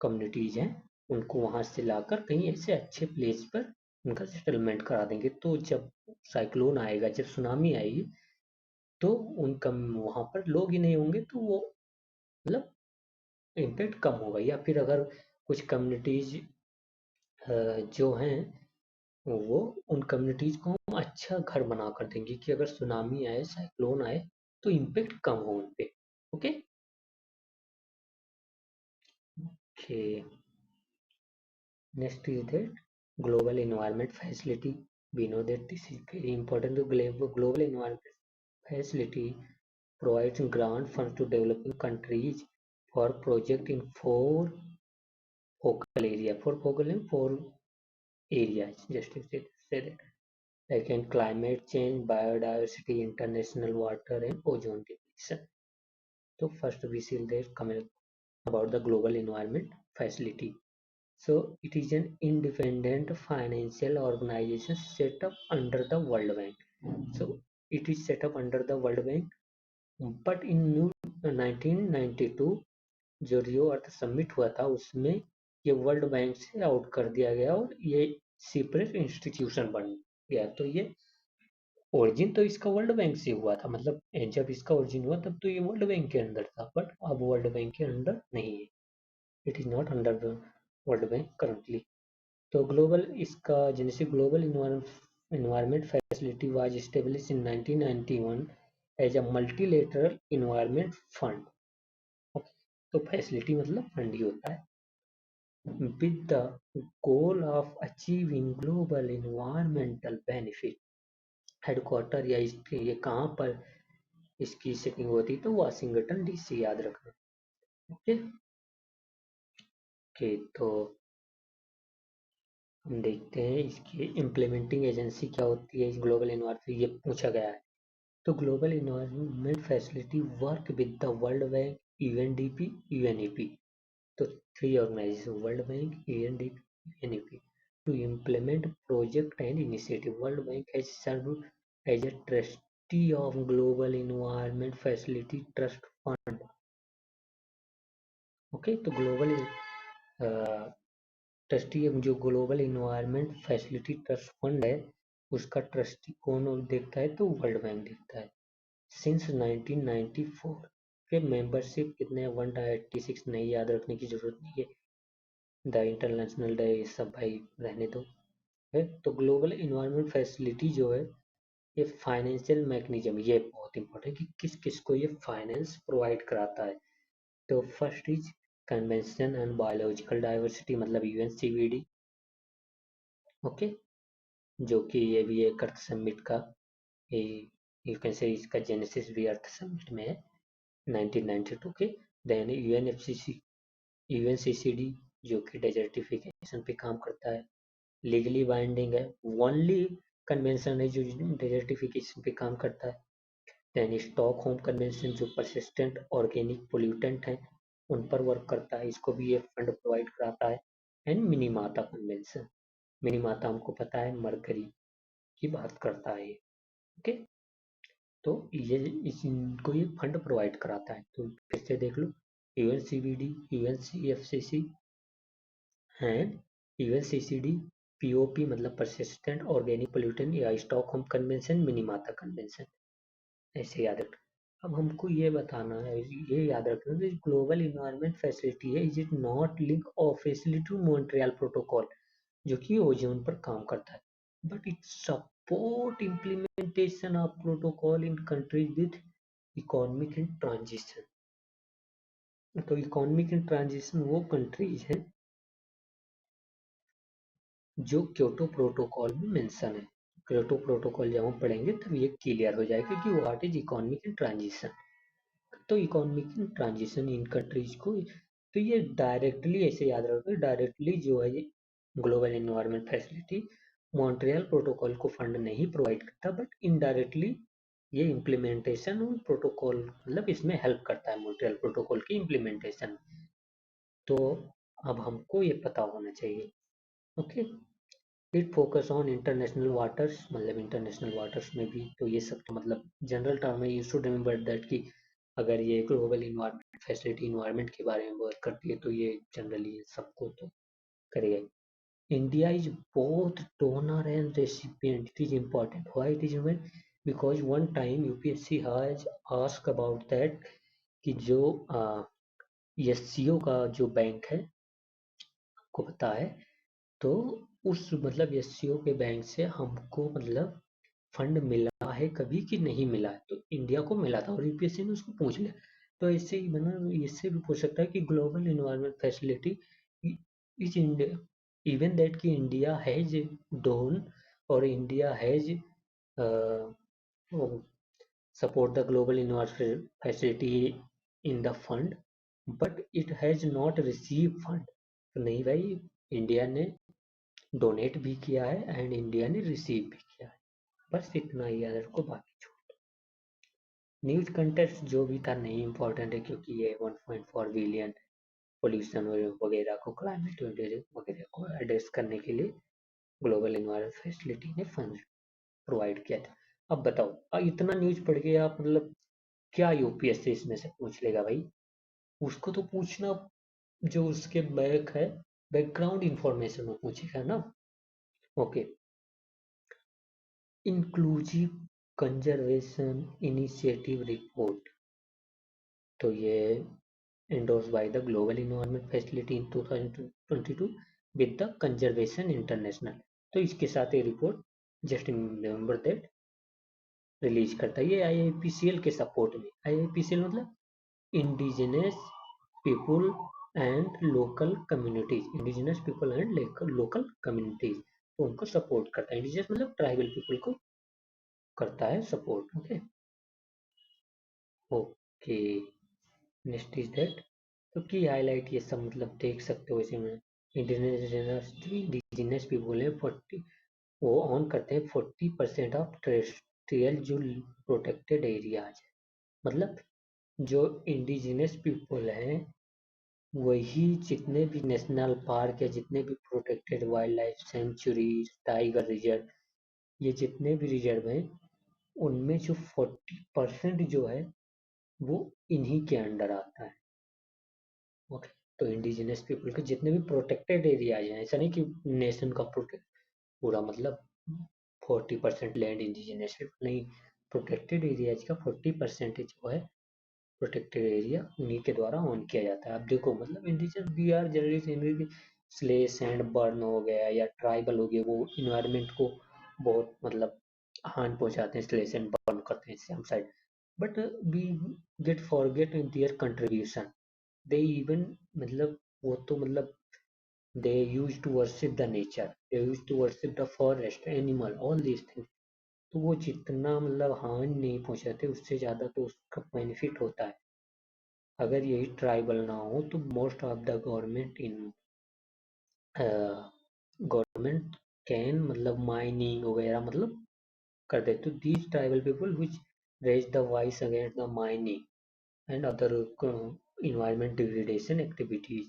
कम्युनिटीज हैं उनको वहां से लाकर कहीं ऐसे अच्छे प्लेस पर उनका सेटलमेंट करा देंगे। तो जब साइक्लोन आएगा, जब सुनामी आएगी, तो उनका वहां पर लोग ही नहीं होंगे, तो वो मतलब इम्पैक्ट कम होगा। या फिर अगर कुछ कम्युनिटीज जो हैं, वो उन कम्युनिटीज को हम अच्छा घर बना कर देंगे कि अगर सुनामी आए, साइक्लोन आए, तो इम्पैक्ट कम हो उन पे। Okay. Okay, next is that global environment facility. We know that this is very important. Global environment facility provides grant funds to developing countries for project in four areas. Just to say that, like in climate change, biodiversity, international water, and ozone depletion. So first we see that comment about the Global Environment Facility. So it is an independent financial organization set up under the World Bank. So it is set up under the World Bank, but in 1992 जो रियो अर्थ summit हुआ था, उसमें ये World bank से out कर दिया गया और ये सेपरेट इंस्टीट्यूशन बन गया। तो ये ओरिजिन तो इसका वर्ल्ड बैंक से हुआ था, मतलब जब इसका ओरिजिन हुआ तब तो ये वर्ल्ड बैंक के अंदर था, बट अब वर्ल्ड बैंक के अंदर नहीं है। It is not under the World Bank currently. तो ग्लोबल, इसका genesis global environment facility was establish in 1991 as a multilateral environment fund. तो फैसिलिटी मतलब फंड ही होता है, with the goal of achieving global environmental benefit। Headquarter या इसके ये कहाँ पर इसकी सेटिंग होती, तो वाशिंगटन डीसी, याद रखना। ओके। ओके, तो हम देखते हैं इसकी इम्प्लीमेंटिंग एजेंसी क्या होती है इस ग्लोबल इन्वायरमेंट, ये पूछा गया है। तो global environment facility work with the World bank, UNDP, UNEP. तो three organizations: World Bank, UNDP, UNEP, to implement project and initiative. World Bank has served as a trustee of Global Environment Facility Trust Fund. Okay, तो global trustee जो global environment facility trust fund है, उसका trustee कौन देखता है, तो world bank देखता है। सिंस 1994 के मेंबरशिप कितने हैं, 186। नहीं, याद रखने की जरूरत नहीं है, द इंटरनेशनल डे सब भाई रहने दो है। तो ग्लोबल इन्वायरमेंट फैसिलिटी जो है, ये फाइनेंशियल मैकेनिज्म, ये बहुत इंपॉर्टेंट है कि किस किस को ये फाइनेंस प्रोवाइड कराता है। तो first is convention and biological diversity, मतलब यूएनसीवीडी। ओके, जो कि ये भी एक अर्थ समिट का यू कैन से इसका जेनेसिस भी अर्थ समिट में है 1992 के। देन यूएनएफसीसी, यूएनसीसीडी, जो कि डेजर्टिफिकेशन पे काम करता है, लीगली बाइंडिंग है, ओनली कन्वेंशन है जो डेजर्टिफिकेशन पे काम करता है। देन स्टॉकहोम कन्वेंशन, जो परसिस्टेंट ऑर्गेनिक पोल्यूटेंट हैं उन पर वर्क करता है, इसको भी ये फंड प्रोवाइड कराता है। एंड मिनीमाता कन्वेंशन, मिनीमाता हमको पता है मरकरी की बात करता है। ओके, तो ये इनको ये फंड प्रोवाइड कराता है। तो फिर से देख लो, यूएनसीबीडी, यूएनसीएफसीसी एंड यूएनसीसीडी, पीओपी मतलब परसिस्टेंट ऑर्गेनिक पोल्यूटेंट, या स्टॉकहोम कन्वेंशन, मिनीमाता कन्वेंशन, ऐसे याद रख। अब हमको ये बताना है, ये याद रखना कि ग्लोबल इन्वायरमेंट फैसिलिटी है, is it not link officially to Montreal protocol, जो कि ओजोन पर काम करता है, but it support implementation of protocol in countries with economic in transition. तो इकोनॉमिक इन ट्रांजिशन वो कंट्रीज हैं जो क्योटो प्रोटोकॉल में मेंशन है। क्योटो प्रोटोकॉल जब हम पढ़ेंगे तब ये क्लियर हो जाएगा कि what is economic in transition. तो economic in transition in countries को, तो ये डायरेक्टली ऐसे याद रखो, डायरेक्टली जो है ये global environment facility Montreal protocol को फंड नहीं प्रोवाइड करता, बट इनडायरेक्टली ये इम्प्लीमेंटेशन प्रोटोकॉल मतलब इसमें हेल्प करता है मॉन्ट्रियल प्रोटोकॉल की इम्प्लीमेंटेशन। तो अब हमको ये पता होना चाहिए। Okay, it focus on international waters, मतलब इंटरनेशनल वाटर्स में भी, तो ये सब तो मतलब जनरल टर्म है, यू शुड रिमेंबर दैट कि अगर ये ग्लोबल इन्वायरमेंट फैसिलिटी इन्वायरमेंट के बारे में वर्क करती है तो ये जनरली सबको तो करेगा। India is both donor and recipient, it is important, why it is important, because one time UPSC has ask about that कि जो एससीओ का जो बैंक है आपको पता है, तो उस मतलब एससीओ के बैंक से हमको मतलब फंड मिला है कभी कि नहीं मिला है, तो इंडिया को मिला था और यूपीएससी ने उसको पूछ लिया। तो ऐसे ही बना, इससे भी पूछ सकता है कि global environment facility is India, even that कि इंडिया हैज डोन और India has support the global environment facility in the fund, but it has not received fund। तो नहीं भाई, इंडिया ने डोनेट भी किया है एंड इंडिया ने रिसीव भी किया है, बस इतना ही याद रखो, बाकी छोड़। न्यूज कंटेंट जो भी था नहीं इम्पोर्टेंट है, क्योंकि ये 1.4 बिलियन पोल्यूशन वगैरह को, क्लाइमेट वगैरह को एड्रेस करने के लिए ग्लोबल इन्वायरमेंट फैसिलिटी ने फंड प्रोवाइड किया था। अब बताओ, इतना न्यूज पढ़ के आप मतलब क्या यूपीएससी इसमें से पूछ लेगा भाई? उसको तो पूछना जो उसके बैक है, बैकग्राउंड इंफॉर्मेशन वो पूछेगा ना। Okay, inclusive conservation initiative report, तो ये endorsed by the Global Environment Facility in 2022 with the Conservation International। तो इसके साथ ये report just remember that release करता है, ये आईआईपीसीएल के सपोर्ट में। आईआईपीसीएल मतलब indigenous people and local communities, indigenous people and local communities, तो उनको सपोर्ट करता है। इंडिजिनस मतलब ट्राइबल पीपल को करता है support. Okay okay, next is that, तो की हाईलाइट ये सब मतलब देख सकते हो इसमें। इंडिजिनस जो इंडिजिनस पीपल है 40, वो ऑन करते हैं 40% ऑफ टेरेस्ट्रियल जो प्रोटेक्टेड एरियाज है, मतलब जो इंडिजिनस पीपल हैं वही जितने भी नेशनल पार्क है, जितने भी protected wild life sanctuary, tiger reserve, ये जितने भी रिजर्व हैं उनमें जो 40% जो है वो इन्हीं के अंडर आता है। ओके, तो इंडिजिनस पीपल के जितने भी प्रोटेक्टेड एरियाज हैं, ऐसा नहीं कि नेशन का प्रोटेक्ट पूरा मतलब 40% लैंड इंडिजिनस पीपल नहीं, प्रोटेक्टेड एरियाज का 40% जो है प्रोटेक्टेड एरिया उन्हीं के द्वारा ऑन किया जाता है। अब देखो मतलब indigenous we are generally slash and burn हो गया या ट्राइबल हो गया, वो इन्वायरमेंट को बहुत मतलब हानि पहुंचाते हैं, स्लेश एंड बर्न करते हैं same side, but we get forget in their contribution, they even मतलब वो तो मतलब they used to worship the nature, they used to worship the forest animal all these things। तो वो जितना मतलब हानि नहीं पहुंचाते उससे ज्यादा तो उसका बेनिफिट होता है। अगर यही ट्राइबल ना हो तो most of the government in government can मतलब माइनिंग वगैरह मतलब कर दे, तो these tribal people which raise the voice against the mining and other environment degradation activities।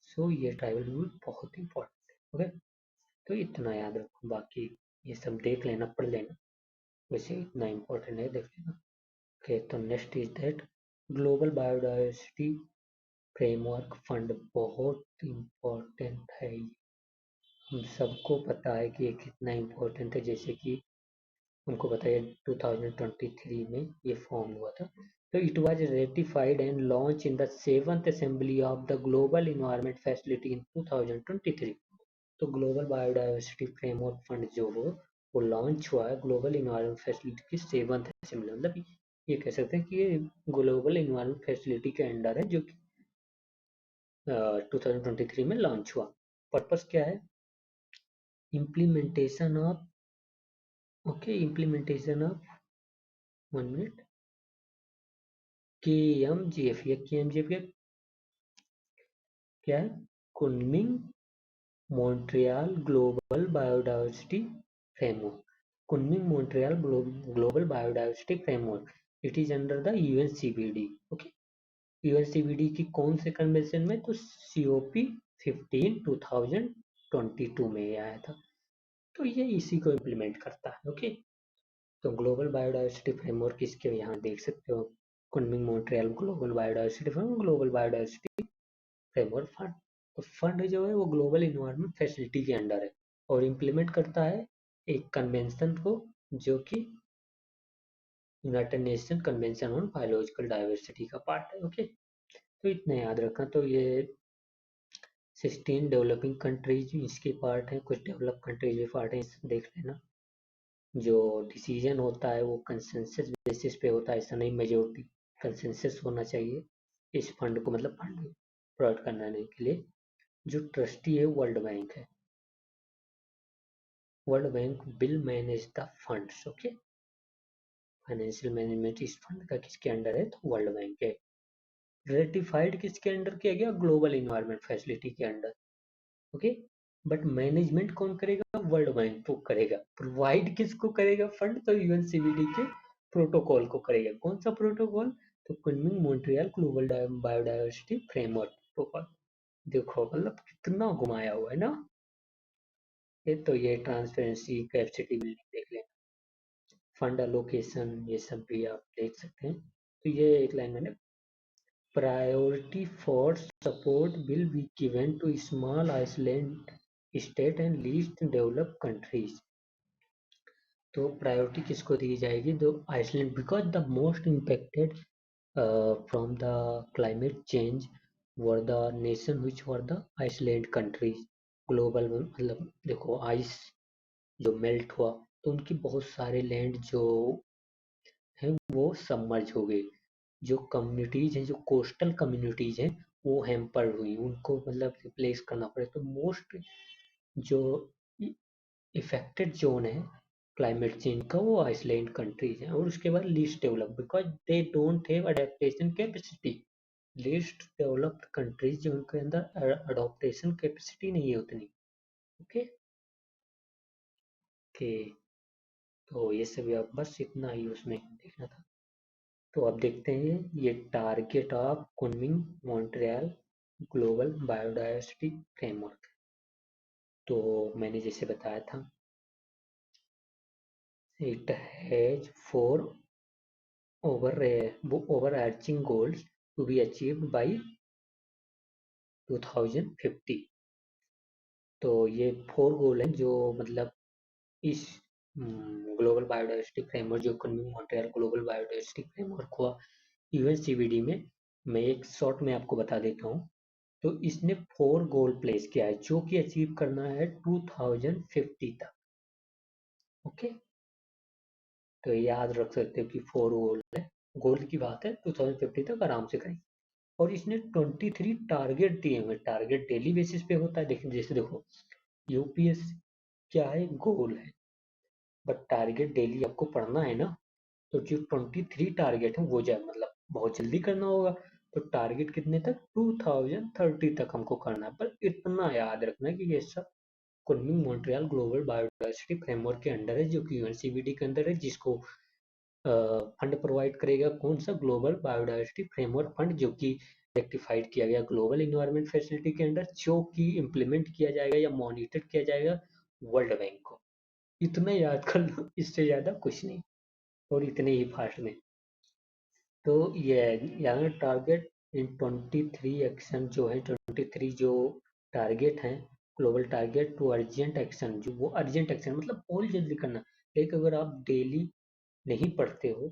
So ये ट्राइबल पीपल बहुत इंपॉर्टेंट है। ओके, तो इतना याद रखो, बाकी ये सब देख लेना, पढ़ लेना, वैसे इतना इम्पोर्टेंट है, देख लेना। ओके, तो next is that global biodiversity framework fund, बहुत इम्पोर्टेंट है ये, हम सबको पता है कि ये कितना इम्पोर्टेंट है, जैसे कि हमको पता है 2023 में ये फॉर्म हुआ था, तो it was ratified and launched in the 7th Assembly of the Global Environment Facility in 2023. तो ग्लोबल बायोडाइवर्सिटी फ्रेमवर्क फंड जो हो वो लॉन्च हुआ है ग्लोबल इन्वायरमेंट फैसिलिटी की 7th असेंबली, मतलब ये कह सकते हैं कि ये ग्लोबल इन्वायरमेंट फैसिलिटी के अंडर है जो कि 2023 में लॉन्च हुआ। पर्पस क्या है? Implementation of implementation of 1 minute KMGF, या KMGF क्या है? Kunming Montreal global biodiversity framework. Kunming Montreal global biodiversity framework, it is under the UNCBD। Okay, UNCBD की कौन से कन्वेंशन में? तो COP 15 2022 में ये आया था, तो ये इसी को इम्प्लीमेंट करता है। ओके, तो ग्लोबल बायोडाइवर्सिटी फ्रेमवर्क इसके यहाँ देख सकते हो, Kunming Montreal global biodiversity framework, global biodiversity framework fund. तो फंड जो है वो ग्लोबल इन्वायरमेंट फैसिलिटी के अंडर है और इम्प्लीमेंट करता है एक कन्वेंशन को जो कि United nation convention on biological diversity का पार्ट है। ओके, तो इतना याद रखना। तो ये 16 डेवलपिंग कंट्रीज इसके पार्ट हैं, कुछ डेवलप कंट्रीज भी पार्ट हैं, देख लेना। जो डिसीजन होता है वो कंसेंसस बेसिस पे होता है, ऐसा नहीं मेजोरिटी कंसेंसस होना चाहिए इस फंड को, मतलब फंड प्रोवाइड करने के लिए। जो ट्रस्टी है वर्ल्ड बैंक है, world bank will manage the funds. Okay, financial management इस फंड का किसके अंडर है? तो वर्ल्ड बैंक है। रेटिफाइड किसके अंडर किया गया? ग्लोबल इन्वायरमेंट फैसिलिटी के अंडर। ओके, बट मैनेजमेंट कौन करेगा? वर्ल्ड बैंक तो करेगा। प्रोवाइड किसको करेगा फंड? तो UNCBD के प्रोटोकॉल को करेगा। कौन सा प्रोटोकॉल? तो Kunming Montreal global biodiversity framework protocol. देखो मतलब कितना घुमाया हुआ है ना। ये ट्रांसपेरेंसी, कैपेसिटी बिल्डिंग देख लें, फंड एलोकेशन, ये सब भी आप देख सकते हैं। तो ये एक लाइन मैंने, priority for support will be given to small island state and least developed countries. तो प्रायोरिटी किसको दी जाएगी? तो island, because the most impacted from the climate change were the nation which were the island countries. Global में मतलब देखो ice जो melt हुआ तो उनकी बहुत सारे लैंड जो है वो सबमर्ज हो गए। जो कम्युनिटीज हैं, जो कोस्टल कम्युनिटीज हैं, वो हैम्पर हुई, उनको मतलब रिप्लेस करना पड़े। तो मोस्ट जो इफेक्टेड जोन है क्लाइमेट चेंज का वो आइसलैंड कंट्रीज हैं। और उसके बाद least develop, because they don't have adaptation capacity. Least developed countries जो उनके अंदर अडोप्टेशन कैपेसिटी नहीं है उतनी। ओके ओके, तो ये सभी अब बस इतना ही उसमें देखना था। तो अब देखते हैं ये target of Kunming Montreal global biodiversity framework. तो मैंने जैसे बताया था, it has 4 overarching goals to be achieved by 2050। तो ये 4 गोल हैं जो मतलब इस ग्लोबल बायोडायवर्सिटी फ्रेमवर्क, जो Kunming Montreal global biodiversity framework हुआ UNCBD में, मैं एक शॉर्ट में आपको बता देता हूँ। तो इसने 4 गोल प्लेस किया है जो कि अचीव करना है 2050 तक। ओके, तो याद रख सकते हो कि 4 गोल है, गोल की बात है, 2050 तक आराम से करेंगे। और इसने 23 टारगेट दिए हुए। टारगेट डेली बेसिस पे होता है, लेकिन जैसे देखो UPS क्या है? गोल है, बट टारगेट डेली आपको पढ़ना है ना। तो जो 23 टारगेट है वो जाए, मतलब बहुत जल्दी करना होगा। तो टारगेट कितने तक? 2030 तक हमको करना है। पर इतना याद रखना कि ये सब Kunming Montreal global biodiversity framework के अंडर है, जो कि UNCBD के अंदर है, जिसको फंड प्रोवाइड करेगा कौन सा? ग्लोबल बायोडायवर्सिटी फ्रेमवर्क फंड, जो कि रेक्टिफाइड किया गया ग्लोबल इन्वायरमेंट फैसिलिटी के अंडर, जो कि इम्प्लीमेंट किया जाएगा या मॉनिटर किया जाएगा वर्ल्ड बैंक को। इतना याद कर लो, इससे ज्यादा कुछ नहीं, और इतने ही फास्ट में। तो ये यहाँ टारगेट इन 23 एक्शन जो है, 23 जो टारगेट हैं, global target to urgent action, जो वो अर्जेंट एक्शन मतलब बहुत जल्दी करना। लेकिन अगर आप डेली नहीं पढ़ते हो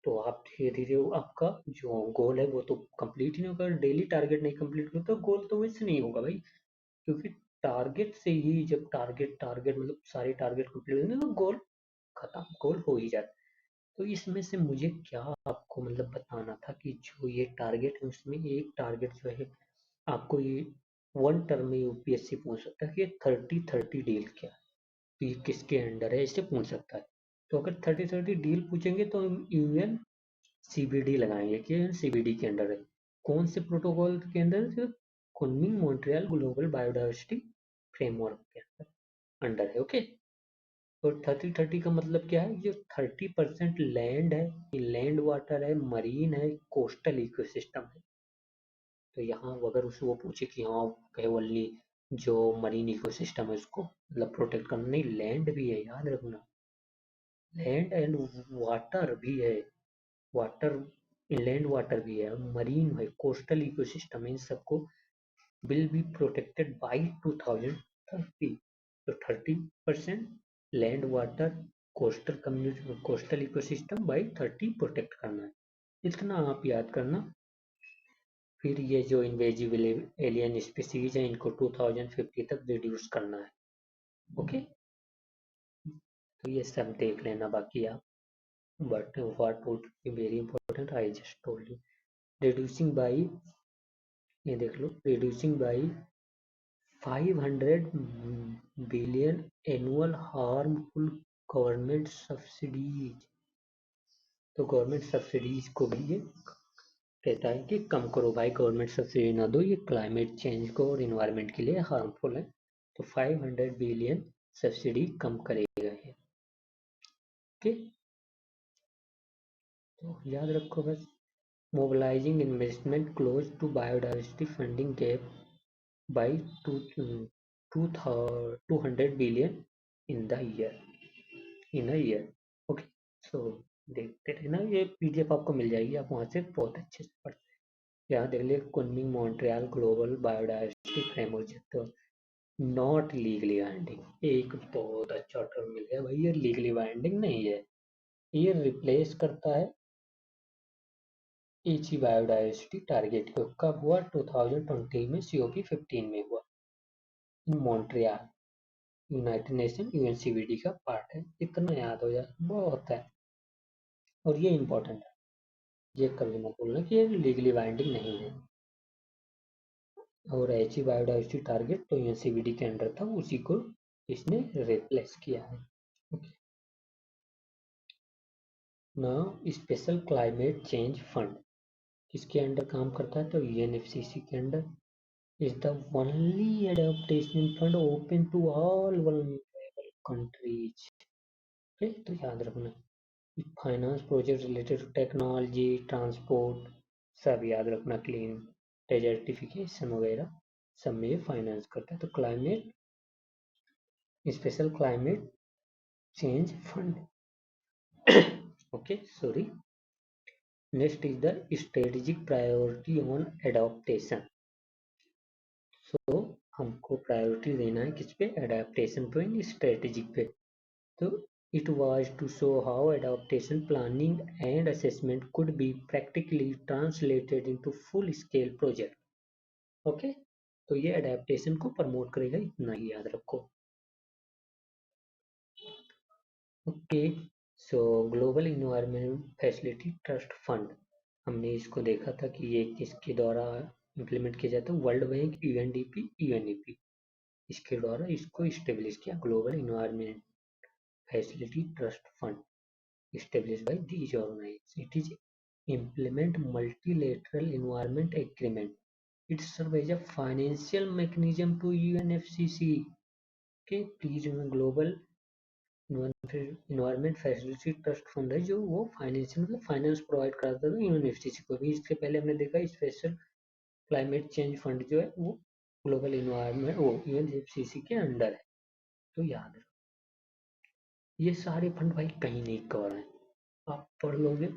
तो आप धीरे-धीरे आपका जो गोल है वो तो कंप्लीट ही नहीं होगा। डेली टारगेट नहीं कंप्लीट होता तो गोल तो वैसे नहीं होगा भाई, क्योंकि टारगेट से ही जब टारगेट टारगेट मतलब सारे टारगेट कंप्लीट होंगे तो गोल खत्म, गोल हो ही जाता है। तो इसमें से मुझे क्या आपको मतलब बताना था कि जो ये टारगेट है उसमें एक टारगेट जो है आपको ये वन टर्म में यूपीएससी पूछ सकता है कि 30-30 डील क्या है, तो ये किसके अंडर है इसे पूछ सकता है। तो अगर 30-30 डील पूछेंगे तो हम यूएन सीबीडी लगाएंगे कि सीबीडी के अंडर है। कौन से प्रोटोकॉल के अंदर? जो Kunming Montreal global biodiversity framework के अंडर है। ओके, तो 30-30 का मतलब क्या है? जो 30% लैंड है, लैंड वाटर है, मरीन है, कोस्टल इकोसिस्टम है। तो यहाँ अगर उसे वो पूछे कि हाँ केवली जो मरीन इकोसिस्टम है उसको मतलब प्रोटेक्ट करना, नहीं, लैंड भी है, याद रखना, लैंड एंड वाटर भी है, वाटर, इनलैंड वाटर भी है, मरीन है, कोस्टल इकोसिस्टम है, इन सबको विल बी प्रोटेक्टेड बाय 2030। तो 30% land water coastal community coastal ecosystem by 30 protect करना है, इतना आप याद करना। फिर ये जो इन्वेजिबल एलियन स्पीसीज है इनको 2050 तक रिड्यूस करना है। ओके, तो ये सब देख लेना बाकी आप, but what would be very important I just told you. Reducing by, ये देख लो, reducing by 500 billion annual harmful government subsidies. तो गवर्नमेंट सब्सिडीज को भी ये कहता है कि कम करो भाई, गवर्नमेंट सब्सिडी ना दो, ये क्लाइमेट चेंज को और इन्वायरमेंट के लिए हार्मफुल है। तो 500 बिलियन सब्सिडी कम करेगा ये। ओके, तो याद रखो बस, mobilising investment close to biodiversity funding gap by 200 billion in the year. Okay, so देखते रहना, ये पीडीएफ आपको मिल जाएगी, आप वहाँ से बहुत अच्छे से पढ़। यहाँ देख लिया, Kunming Montreal global biodiversity framework, तो नॉट लीगली बाइंडिंग, एक बहुत अच्छा टर्म मिल गया भाई, ये लीगली बाइंडिंग नहीं है, ये रिप्लेस करता है एची बायोडाइवर्सिटी टारगेट को। कब हुआ? 2020 में, सीओपी 15 में हुआ इन मॉन्ट्रियल, यूनाइटेड नेशन यूएनसीबीडी का पार्ट है। इतना याद हो जाए बहुत है, और ये इंपॉर्टेंट है, ये कभी मत भूलना कि ये लीगली बाइंडिंग नहीं है। और एची बायोडाइवर्सिटी टारगेट तो यूएनसीबीडी के अंडर था, उसी को इसने रिप्लेस किया है। Now special climate change fund किसके अंडर काम करता है? तो यूएनएफसीसी के under. Is the only adaptation fund open to all vulnerable countries. तो याद रखना, finance project related to technology, transport, सब याद रखना, क्लीन डेजर्टिफिकेशन वगैरह सब में फाइनेंस करता है। तो climate, special climate change fund. Okay, sorry. Next is the strategic priority on adaptation. So हमको प्रायोरिटी देना है किस पे? एडाप्टेशन पे, स्ट्रेटेजिक पे। तो it was to show how adaptation planning and assessment could be practically translated into full scale project. Okay, तो ये एडेप्टेशन को प्रमोट करेगा, इतना ही याद रखो। ओके, सो global environment facility trust fund, हमने इसको देखा था कि ये किसके द्वारा इम्प्लीमेंट किया जाता है? वर्ल्ड बैंक, यूएनडीपी, यूएनईपी, इसके द्वारा इसको इस्टेब्लिश किया, global environment facility trust fund established by these organizations. It is implement multilateral environment agreement. It serves as a financial mechanism to UNFCCC. Okay, please, global environment facility trust fund है जो वो financial मतलब finance provide कराता था UNFCCC को भी। इसके पहले हमने देखा स्पेशल क्लाइमेट चेंज फंड जो है वो ग्लोबल इन्वायरमेंट वो यूएनएफसीसी के अंडर है। तो याद रखो, ये सारे फंड भाई कहीं नहीं कवर है, आप पढ़ लोगे,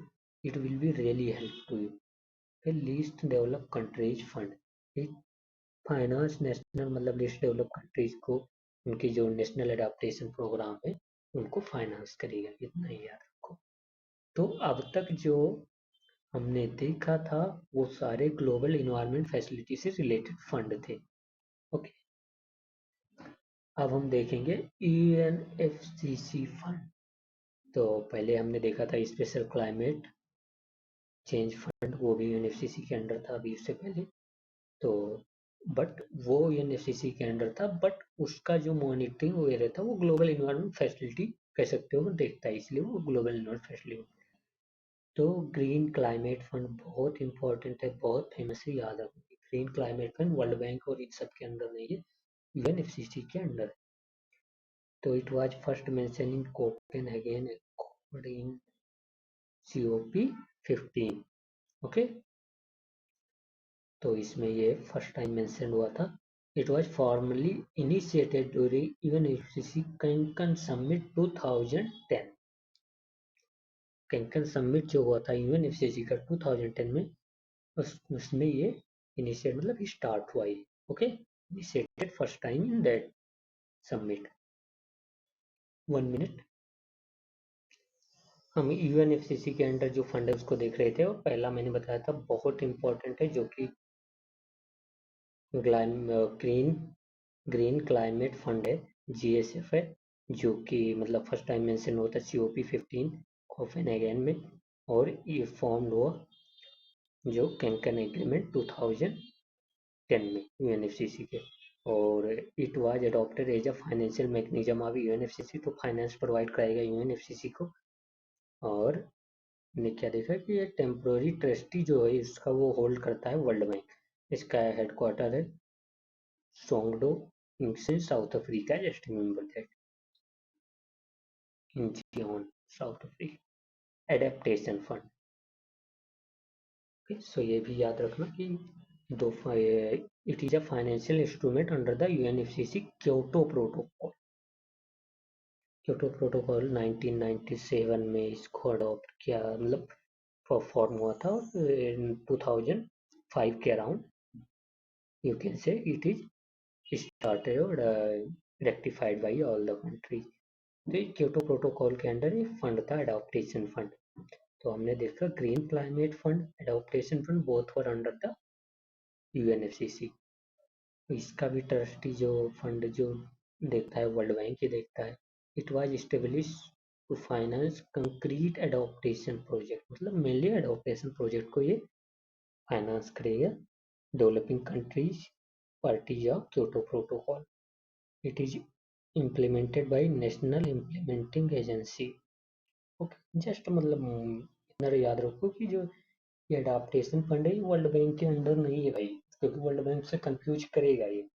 it will be really help to you. फिर least develop countries fund, finance national मतलब लीस्ट डेवलप कंट्रीज को उनकी जो नेशनल एडाप्टेशन प्रोग्राम है उनको फाइनेंस करेगा, इतना ही याद रखो। तो अब तक जो हमने देखा था वो सारे ग्लोबल इन्वायरमेंट फैसिलिटी से रिलेटेड फंड थे। ओके, अब हम देखेंगे यूएनएफसीसी फंड। तो पहले हमने देखा था स्पेशल क्लाइमेट चेंज फंड, वो भी यूएनएफसीसी के अंडर था अभी उससे पहले। तो बट वो यूएनएफसीसी के अंडर था, बट उसका जो मॉनिटरिंग वगैरह था वो ग्लोबल इन्वायरमेंट फैसिलिटी कह सकते हो वो देखता है, इसलिए वो ग्लोबल इन्वायरमेंट फैसिलिटी। तो ग्रीन क्लाइमेट फंड बहुत इंपॉर्टेंट है, बहुत फेमस है, याद रखो। Green climate fund world bank और इन सब के अंडर नहीं है, यूएनएफसीसी के अंडर है। तो it was first mention in Copenhagen accord in COP 15। Okay, तो इसमें ये फर्स्ट टाइम मेंशन हुआ था। It was formally initiated during UNFCCC कैंकन summit 2010। कैंकन summit जो हुआ था यूएनएफसीसी का 2010 में, उसमें ये इनिशिएट मतलब स्टार्ट हुआ ये। Okay, initiated first time in that summit. 1 minute, हम यूएनएफसीसी के अंडर जो फंड है उसको देख रहे थे, और पहला मैंने बताया था बहुत इंपॉर्टेंट है, जो कि ग्रीन ग्रीन क्लाइमेट फंड है, GSF है, जो कि मतलब फर्स्ट टाइम मेंशन होता है COP 15 कोपेनहेगन में, और ये फॉर्म हुआ जो कैंकन एग्रीमेंट 2010 में यूएनएफसीसी के। और it was adopted as a financial mechanism of UNFCC, तो फाइनेंस प्रोवाइड कराएगा यूएनएफसीसी को। और ने क्या देखा कि ये टेम्पोररी ट्रस्टी जो है इसका वो होल्ड करता है वर्ल्ड बैंक। इसका हेडक्वार्टर है सोंगडो in South Africa, just remember that. In Gion, South Africa. Adaptation Fund. Okay, so ये भी याद रखना कि दो it is a financial instrument under the UNFCCC Kyoto Protocol. Kyoto Protocol 1997 में इसको अडॉप्ट किया, मतलब फॉर्म हुआ था, और 2005 के around you can say it is started or rectified by all the countries. तो क्योटो प्रोटोकॉल के अंडर एक फंड था एडॉप्टेशन फंड। तो हमने देखा green climate fund, adaptation fund, both were under the UNFCCC. इसका भी ट्रस्टी जो फंड जो देखता है वर्ल्ड बैंक ही देखता है। It was establish to finance concrete adaptation project, मतलब मेनली एडॉप्टेशन प्रोजेक्ट को ये फाइनेंस करेगा। Developing countries parties of Kyoto protocol. It is implemented by national implementing agency. Okay, just मतलब इतना याद रखो कि जो ये अडाप्टेशन फंड है ये वर्ल्ड बैंक के अंडर नहीं है भाई, क्योंकि वर्ल्ड बैंक से कंफ्यूज करेगा ये।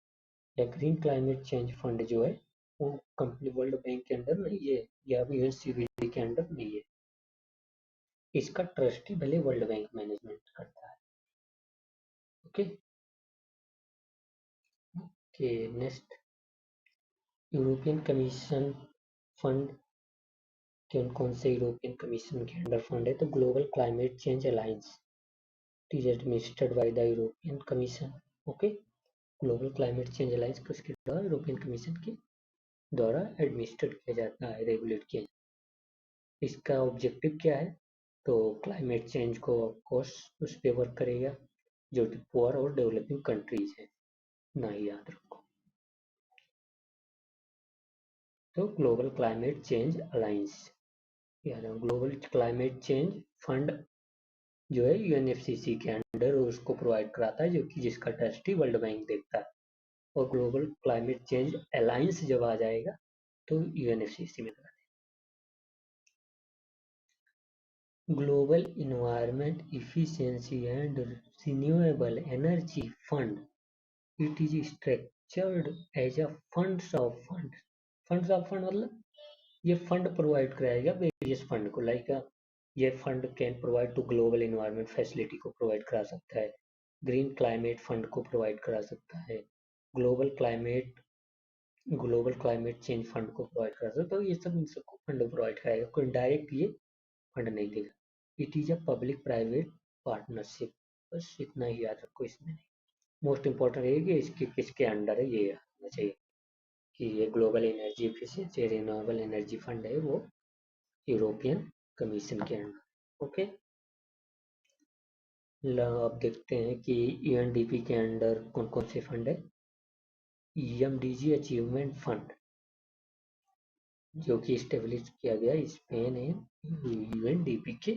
या ग्रीन क्लाइमेट चेंज फंड जो है वो कंपनी वर्ल्ड बैंक के अंडर नहीं है, या यूएनसीबीडी के अंडर नहीं है। इसका ट्रस्टी भले वर्ल्ड बैंक मैनेजमेंट करता है। Okay okay, next European commission fund. कौन कौन से यूरोपियन कमीशन के अंडर फंड है? तो global climate change alliance, it is administered by the European commission. Okay, global climate change alliance किसके द्वारा? यूरोपियन कमीशन के द्वारा एडमिनिस्ट्रेट किया जाता है, रेगुलेट किया जाता है। इसका ऑब्जेक्टिव क्या है? तो क्लाइमेट चेंज को ऑफकोर्स उस पर वर्क करेगा जो कि पुअर और डेवलपिंग कंट्रीज है ना, ही याद रखो। तो global climate change alliance, global climate change fund जो है यूएनएफसीसी के अंडर उसको प्रोवाइड कराता है, जो कि जिसका ट्रस्टी वर्ल्ड बैंक देखता है। और ग्लोबल क्लाइमेट चेंज अलायंस जब आ जाएगा तो यूएनएफसीसी में करा देगा। Global environment efficiency and renewable energy fund, it is structured as a funds of fund मतलब ये फंड प्रोवाइड कराएगा वेरियस फंड को, लाइक ये fund can provide to global environment facility को प्रोवाइड करा सकता है, ग्रीन क्लाइमेट फंड को प्रोवाइड करा सकता है, ग्लोबल क्लाइमेट चेंज फंड को प्रोवाइड करा सकता है। तो ये सब इन सबको फंड प्रोवाइड कराएगा, कोई डायरेक्ट ये फंड नहीं देगा। It is a public private partnership, बस इतना ही याद रखो। इसमें मोस्ट इंपॉर्टेंट है कि इसके किसके अंडर है ये आना चाहिए, कि ये global energy efficiency renewable energy fund है वो यूरोपियन कमीशन के अंडर। ओके, अब देखते हैं कि यूएनडीपी के अंडर कौन कौन से फंड है। ईएमडीजी अचीवमेंट फंड, जो कि स्टेब्लिश किया गया स्पेन है यूएनडीपी के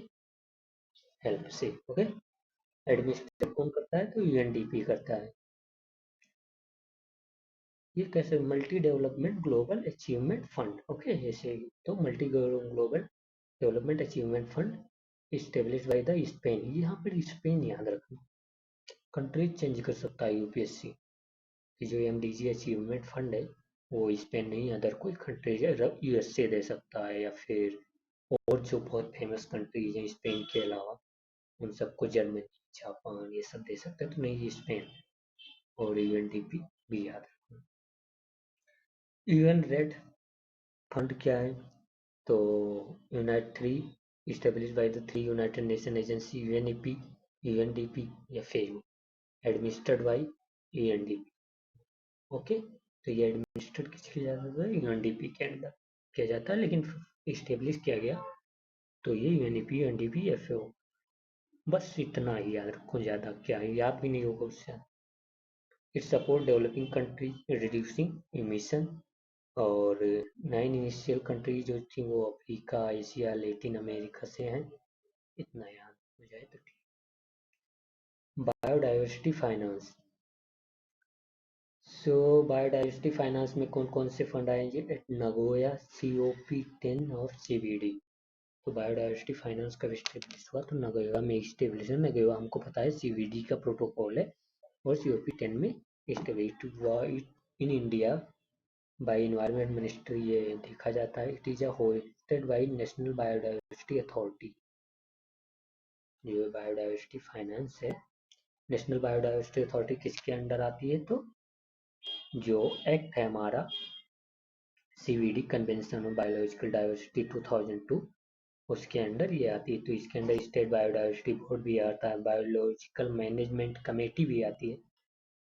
हेल्प से। ओके, एडमिनिस्ट्रेट कौन करता है, तो यूएनडीपी करता है। ये कैसे, multi development global achievement fund. Okay, ऐसे तो multi global development achievement fund establish by the Spain. यहाँ पर स्पेन याद रखना, कंट्रीज चेंज कर सकता है यूपीएससी कि जो एमडीजी अचीवमेंट फंड है वो स्पेन नहीं, अदर कोई कंट्रीज यूएसए दे सकता है, या फिर और जो बहुत फेमस कंट्रीज हैं स्पेन के अलावा उन सबको, जर्मनी, जापान, ये सब दे सकते हैं। तो नहीं, ये स्पेन और यूएनडीपी भी याद रखना। यूएन रेड फंड क्या है, तो unite three established by the three United Nations agency UNEP, UNDP या फिर administered by UNDP। ओके, तो ये एडमिनिस्ट्रेट किसके जाता है, यूएनडीपी के अंदर किया जाता है, लेकिन इस्टेब्लिश किया गया तो ये यूएनईपी यूएनडीपी एफएओ। बस इतना ही याद रखो, ज़्यादा क्या है, याद भी नहीं होगा उससे। It support developing country reducing emission, और 9 इनिशियल कंट्री जो थी वो अफ्रीका, एशिया, लैटिन अमेरिका से हैं। इतना याद हो जाए तो ठीक। बायोडाइवर्सिटी फाइनेंस, सो बायोडाइवर्सिटी फाइनेंस में कौन कौन से फंड आएंगे, नगोया, COP10 और CBD। तो बायोडाइवर्सिटी फाइनेंस कब स्टेब्लिश हुआ, तो नगोया में स्टेब्लिश है। नगोया हमको पता है CBD का प्रोटोकॉल है, और COP10 में स्टेब्लिश हुआ in India by environment ministry. ये देखा जाता है, it is hosted by national biodiversity authority. जो बायोडाइवर्सिटी फाइनेंस है, नेशनल बायोडाइवर्सिटी अथॉरिटी किसके अंडर आती है, तो जो एक्ट है हमारा CBD convention on biological diversity 2002, उसके अंडर ये आती है। तो इसके अंदर स्टेट बायोडाइवर्सिटी बोर्ड भी आता है, बायोलॉजिकल मैनेजमेंट कमेटी भी आती है।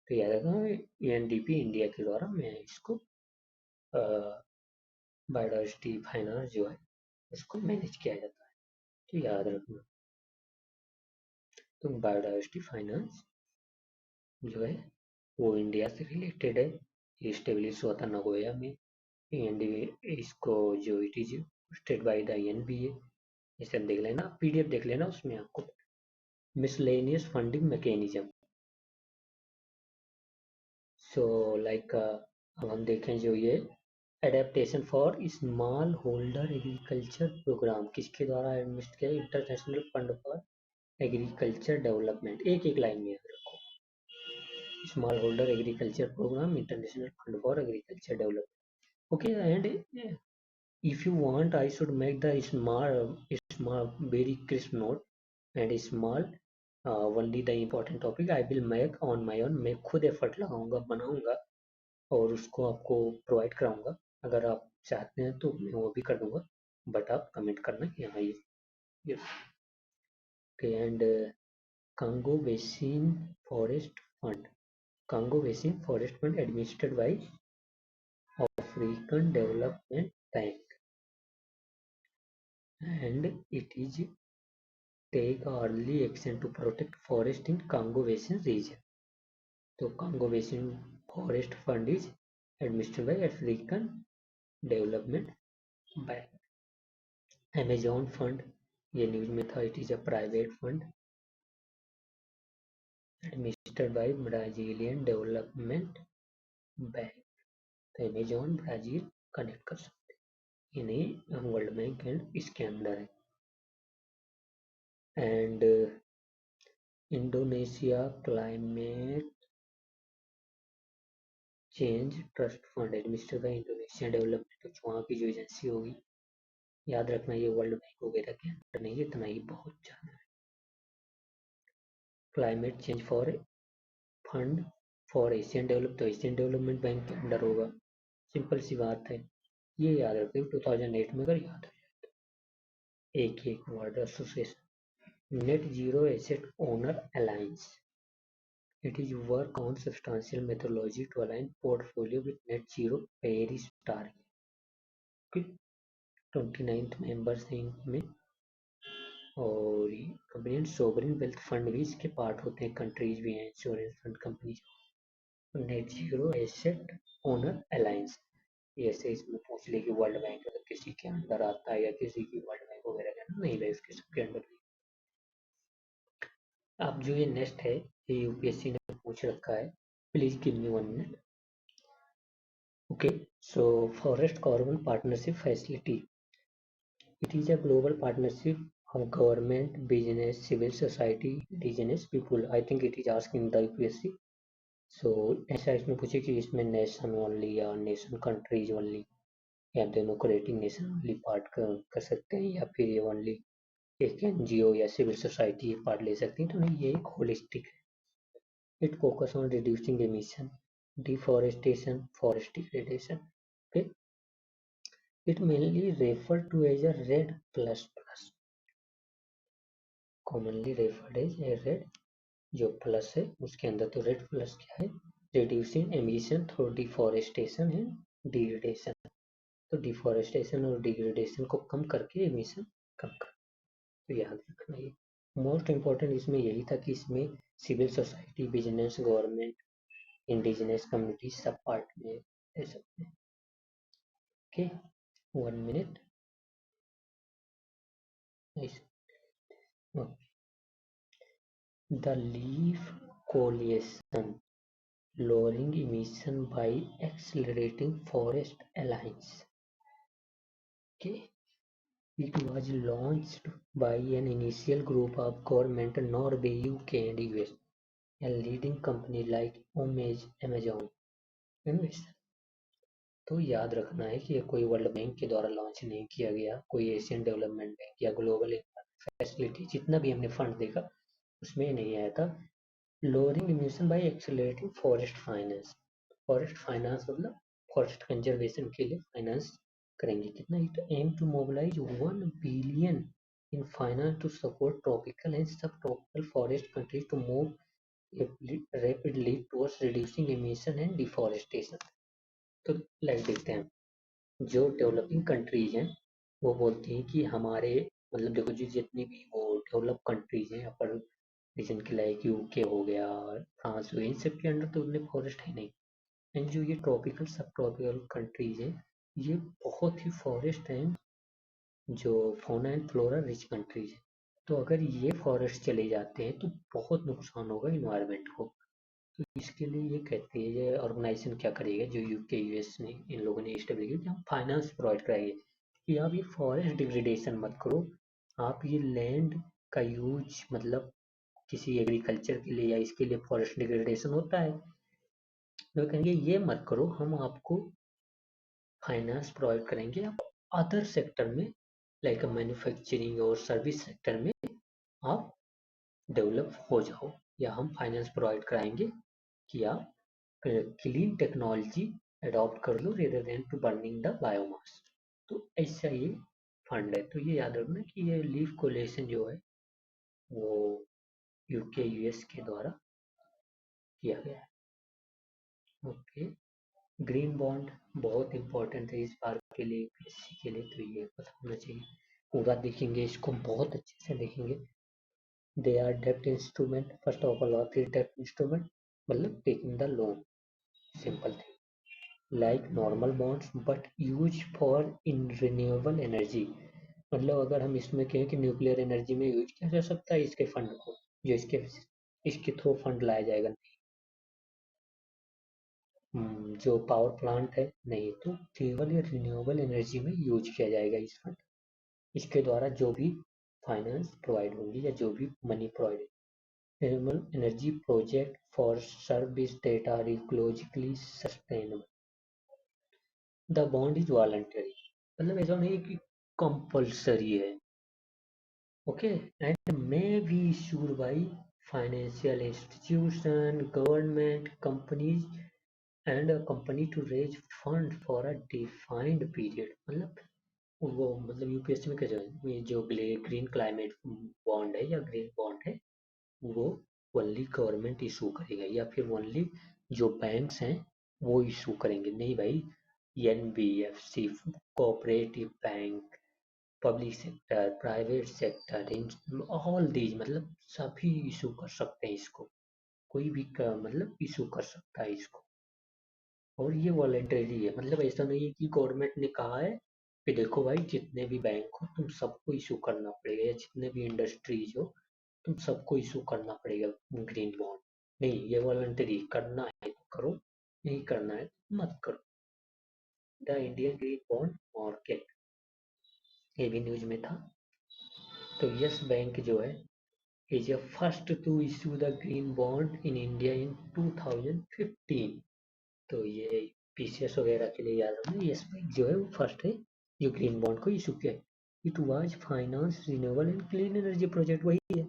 तो याद रखना, यूएनडीपी इंडिया के द्वारा मैं इसको बायोडाइवर्सिटी फाइनेंस जो है इसको मैनेज किया जाता है। तो याद रखना, तो बायोडाइवर्सिटी फाइनेंस जो है वो इंडिया से रिलेटेड है। ये स्टेब्लिश हुआ था नगोया में, एंड इसको जो it is state by the NBA. ये सब देख लेना, पीडीएफ देख लेना, उसमें आपको miscellaneous funding mechanism. So like अब हम देखें जो ये adaptation for small holder agriculture program किसके द्वारा एडमिनिस्ट्रेट किया, international fund for agriculture development. एक एक लाइन में याद रखो, small holder agriculture program, international fund for agriculture development. Okay, and if you want I should make the small very crisp note and small only the important topic I will make on my own। मैं खुद effort लगाऊंगा, बनाऊंगा और उसको आपको provide कराऊंगा। अगर आप चाहते हैं तो मैं वो भी कर दूंगा, बट आप कमेंट करना यहाँ ये and Congo basin forest fund. Congo basin forest fund administered by African development bank, and it is take early action to protect forest in Congo Basin region। तो Congo Basin Forest Fund is administered by African Development Bank। Amazon Fund, ये news में था, it is a private fund administered by Brazilian Development Bank। तो Amazon Brazil connect कर सकते हैं, ये नहीं वर्ल्ड बैंक एंड इसके अंदर है। And Indonesia climate change trust fund administered by Indonesia development, तो वहाँ की जो एजेंसी होगी, याद रखना ये वर्ल्ड बैंक वगैरह के अंदर नहीं है, इतना ही बहुत ज़्यादा है। Climate change for fund for Asian develop, तो एशियन डेवलपमेंट बैंक के अंडर होगा, सिंपल सी बात है। ये याद रखते 2008 में, अगर याद है एक एक word association. Net zero asset owner alliance, it is work on substantial methodology to align portfolio with net zero Paris target। 29th members हैं इनमें, और कंपनी सोवरेन वेल्थ फंड भी इसके पार्ट होते हैं, कंट्रीज भी हैं insurance fund company. Net zero asset owner alliance, ऐसे इसमें पूछ ले कि वर्ल्ड बैंक अगर किसी के अंडर आता है या किसी की वर्ल्ड बैंक वगैरह का नहीं भाई, उसके सबके अंडर नहीं। अब जो ये नेक्स्ट है, ये यूपीएससी ने पूछ रखा है, please give me 1 minute. Okay, so forest carbon partnership facility, it is a global partnership of government, business, civil society, indigenous people. I think it is asking the UPSC. सो ऐसा इसमें पूछे कि इसमें नेशन ओनली या nation countries only या democratic nation only part कर सकते हैं, या फिर ये ओनली एक एनजीओ या सिविल सोसाइटी ये पार्ट ले सकती है। तो नहीं, ये एक होलिस्टिक है। It focus on reducing emission, deforestation, forest degradation. Okay, it mainly refer to as a red plus plus, commonly referred as a red, जो प्लस है उसके अंदर तो रेड प्लस क्या है, reducing emission through deforestation and degradation. तो deforestation और degradation को कम करके एमिशन कम कर, तो याद रखना ये मोस्ट इम्पोर्टेंट इसमें यही था कि इसमें civil society, business, government, indigenous community सब पार्ट में ले सकते हैं। Okay, 1 minute. The leaf coalition lowering emission by accelerating forest alliance. Okay, it was launched by an initial group of government Norway, UK and US, a leading company like Amazon. तो याद रखना है कि ये कोई वर्ल्ड बैंक के द्वारा launch नहीं किया गया, कोई एशियन डेवलपमेंट बैंक या ग्लोबल फैसिलिटी, जितना भी हमने फंड देखा उसमें नहीं आया था। Lowering emission by accelerating forest finance, forest finance मतलब फॉरेस्ट कंजर्वेशन के लिए फाइनेंस करेंगे। कितना, it aim to mobilise 1 billion in finance to support tropical and sub tropical forest countries to move rapidly towards reducing emission and deforestation. तो like देखते हैं, जो developing countries हैं वो बोलती हैं कि हमारे मतलब देखो जी, जितनी भी वो डेवलप कंट्रीज हैं अपर रीजन के, लाइक यूके हो गया, फ्रांस हो गया, इन सब के अंडर तो उनमें फॉरेस्ट है नहीं। एंड जो ये ट्रॉपिकल सब ट्रॉपिकल कंट्रीज हैं ये बहुत ही फॉरेस्ट हैं, जो fauna and flora rich countries है। तो अगर ये फॉरेस्ट चले जाते हैं तो बहुत नुकसान होगा इन्वायरमेंट को। तो इसके लिए ये कहते हैं, ये ऑर्गेनाइजेशन क्या करेगा, जो यूके यूएस ने इन लोगों ने स्टेब्लिश किया कि हम फाइनेंस प्रोवाइड कराएंगे कि आप ये फॉरेस्ट डिग्रेडेशन मत करो, आप ये लैंड का यूज मतलब किसी एग्रीकल्चर के लिए या इसके लिए फॉरेस्ट डिग्रेडेशन होता है, तो कहेंगे ये मत करो, हम आपको फाइनेंस प्रोवाइड करेंगे, आप अदर सेक्टर में लाइक मैन्युफैक्चरिंग और सर्विस सेक्टर में आप डेवलप हो जाओ, या हम फाइनेंस प्रोवाइड कराएंगे कि आप क्लीन टेक्नोलॉजी अडॉप्ट कर लो rather than to burning the biomass. तो ऐसा ये फंड है। तो ये याद रखना कि ये लीफ कोलेशन जो है वो यूके यूएस के द्वारा किया गया है। ओके, ग्रीन बॉन्ड बहुत इंपॉर्टेंट है इस बार के लिए यूपीएससी के लिए, तो ये पता होना चाहिए। पूरा देखेंगे इसको, बहुत अच्छे से देखेंगे। दे आर डेप्ट इंस्ट्रूमेंट, फर्स्ट ऑफ ऑल फिर डेप्ट इंस्ट्रूमेंट मतलब taking the loan, simple thing like normal bonds but use for in renewable energy. मतलब अगर हम इसमें कहें कि न्यूक्लियर एनर्जी में यूज किया जा सकता है इसके फंड को, जो इसके थ्रू फंड लाया जाएगा, जो पावर प्लांट है नहीं, तो केवल ये रिन्यूएबल एनर्जी में यूज किया जाएगा इस फंड। इसके द्वारा जो भी फाइनेंस प्रोवाइड होंगी या जो भी money provide, renewable energy project for service that are ecologically sustainable. The bond is voluntary, मतलब ऐसा नहीं कि कंपल्सरी है। Okay, and may be issued by financial institution, government, companies and a company to raise fund for a defined period. मतलब वो मतलब UPSC में क्या ये जो ग्रीन क्लाइमेट बॉन्ड है या ग्रीन बॉन्ड है वो ओनली गवर्नमेंट इशू करेगा, या फिर ओनली जो बैंक्स हैं वो इशू करेंगे। नहीं भाई, NBFC, cooperative bank, public sector, private sector, all these मतलब सभी इशू कर सकते हैं इसको, कोई भी मतलब इशू कर सकता है इसको। और ये वॉलेंटरी है, मतलब ऐसा नहीं है कि गवर्नमेंट ने कहा है कि देखो भाई जितने भी बैंक हो तुम सबको इशू करना पड़ेगा, या जितने भी इंडस्ट्रीज हो तुम सबको इशू करना पड़ेगा ग्रीन बॉन्ड। नहीं, ये वॉलंटरी, करना है तो करो, नहीं करना है तो मत करो। The Indian green bond market, ये भी न्यूज में था। तो यस बैंक जो है is a first to issue the green bond in India in 2015। तो ये पीसीएस वगैरह के लिए याद रखना, यस बैंक जो है वो फर्स्ट है जो ग्रीन बॉन्ड को इशू किया। It was finance renewable and clean energy project, वही है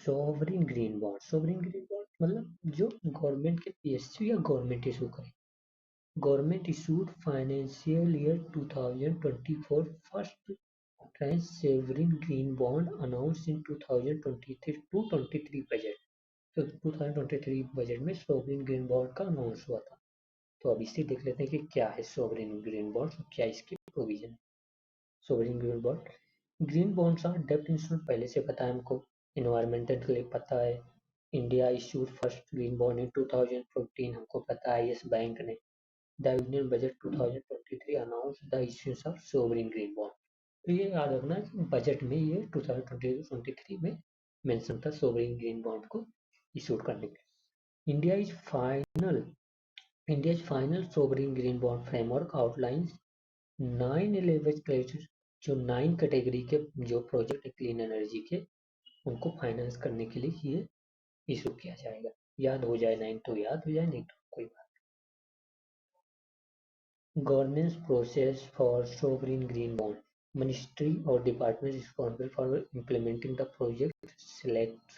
sovereign green bond. Sovereign green bond मतलब जो गवर्नमेंट के पीएसयू या गवर्नमेंट इशू करे। Government issued financial year 2024 first tranche sovereign green bond announce in 2023 to 23 budget. तो 2023 budget में sovereign green bond का अनाउंस हुआ था। तो अब इसे देख लेते हैं कि क्या है सोवरिन ग्रीन बॉन्ड, क्या इसकी प्रोविजन है। Sovereign green bond, green bonds are डेब्ट इंस्ट्रूमेंट, पहले से पता है हमको, इन्वायरमेंटल के लिए पता है। India issued first green bond in 2015, हमको पता है यस बैंक ने। The union budget 2023 announce the issues of sovereign green bond. तो ये याद रखना कि बजट में ये 2023 में मेंशन था सोवरिन ग्रीन बॉन्ड को इशू करने के। India is final sovereign green bond framework outlines 9 जो 9 कैटेगरी के जो प्रोजेक्ट है क्लीन एनर्जी के, उनको फाइनेंस करने के लिए ये इशू किया जाएगा। याद हो जाए 9 तो याद हो जाए, नहीं तो कोई बात। Governance process for sovereign green bond. Ministry or department responsible for implementing the project select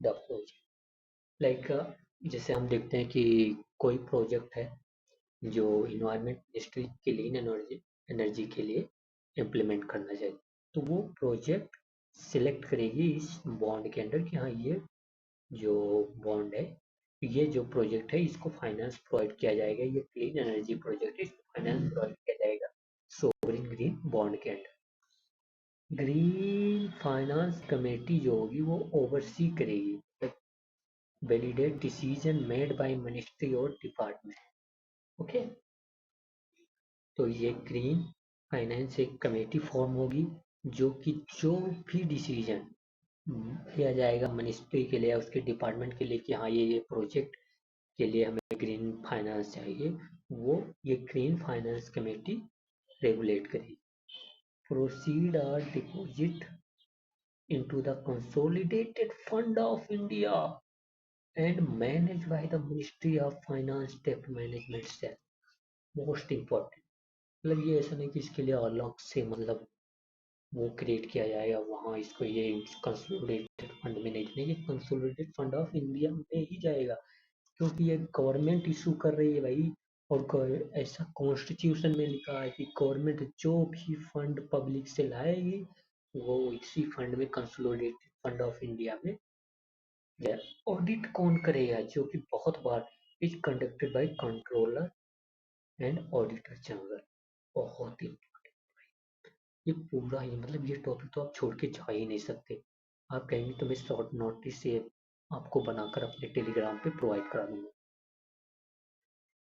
the project. Like जैसे हम देखते हैं कि कोई प्रोजेक्ट है जो environment ministry clean energy energy के लिए इम्प्लीमेंट करना चाहिए, तो वो प्रोजेक्ट सिलेक्ट करेगी इस बॉन्ड के अंडर कि हाँ ये जो बॉन्ड है, ये जो प्रोजेक्ट है इसको फाइनेंस प्रोवाइड किया जाएगा, ये क्लीन एनर्जी प्रोजेक्ट है इसको फाइनेंस प्रोवाइड किया जाएगा सोवरिन ग्रीन बॉन्ड के अंडर। ग्रीन फाइनेंस कमेटी जो होगी वो ओवरसी करेगी validate decision made by ministry और डिपार्टमेंट। ओके, तो ये ग्रीन फाइनेंस एक कमेटी फॉर्म होगी जो कि जो भी डिसीजन किया जाएगा मिनिस्ट्री के लिए या उसके डिपार्टमेंट के लिए कि हाँ ये प्रोजेक्ट के लिए हमें ग्रीन फाइनेंस चाहिए, वो ये ग्रीन फाइनेंस कमेटी रेगुलेट करेगी। Proceed are deposit into the consolidated fund of India and managed by the Ministry of Finance Debt Management Cell। Most important, मतलब ये ऐसा नहीं कि इसके लिए अलग से मतलब वो क्रिएट किया जाएगा वहाँ इसको ये कंसोलिडेटेड फंड में नहीं देने, ये कंसोलिडेटेड फंड ऑफ इंडिया में ही जाएगा क्योंकि ये गवर्नमेंट इशू कर रही है भाई। और ऐसा कॉन्स्टिट्यूशन में लिखा है कि गवर्नमेंट जो भी फंड पब्लिक से लाएगी वो इसी फंड में कंसोलिडेटेड फंड ऑफ इंडिया में जाए। ऑडिट कौन करेगा, जो कि बहुत bar is conducted by controller and auditor general. बहुत ही ये पूरा ही मतलब ये टॉपिक तो आप छोड़ के जा ही नहीं सकते। आप कहेंगे तो मैं शॉर्ट नोटिस से आपको बनाकर अपने टेलीग्राम पे प्रोवाइड करा दूंगा।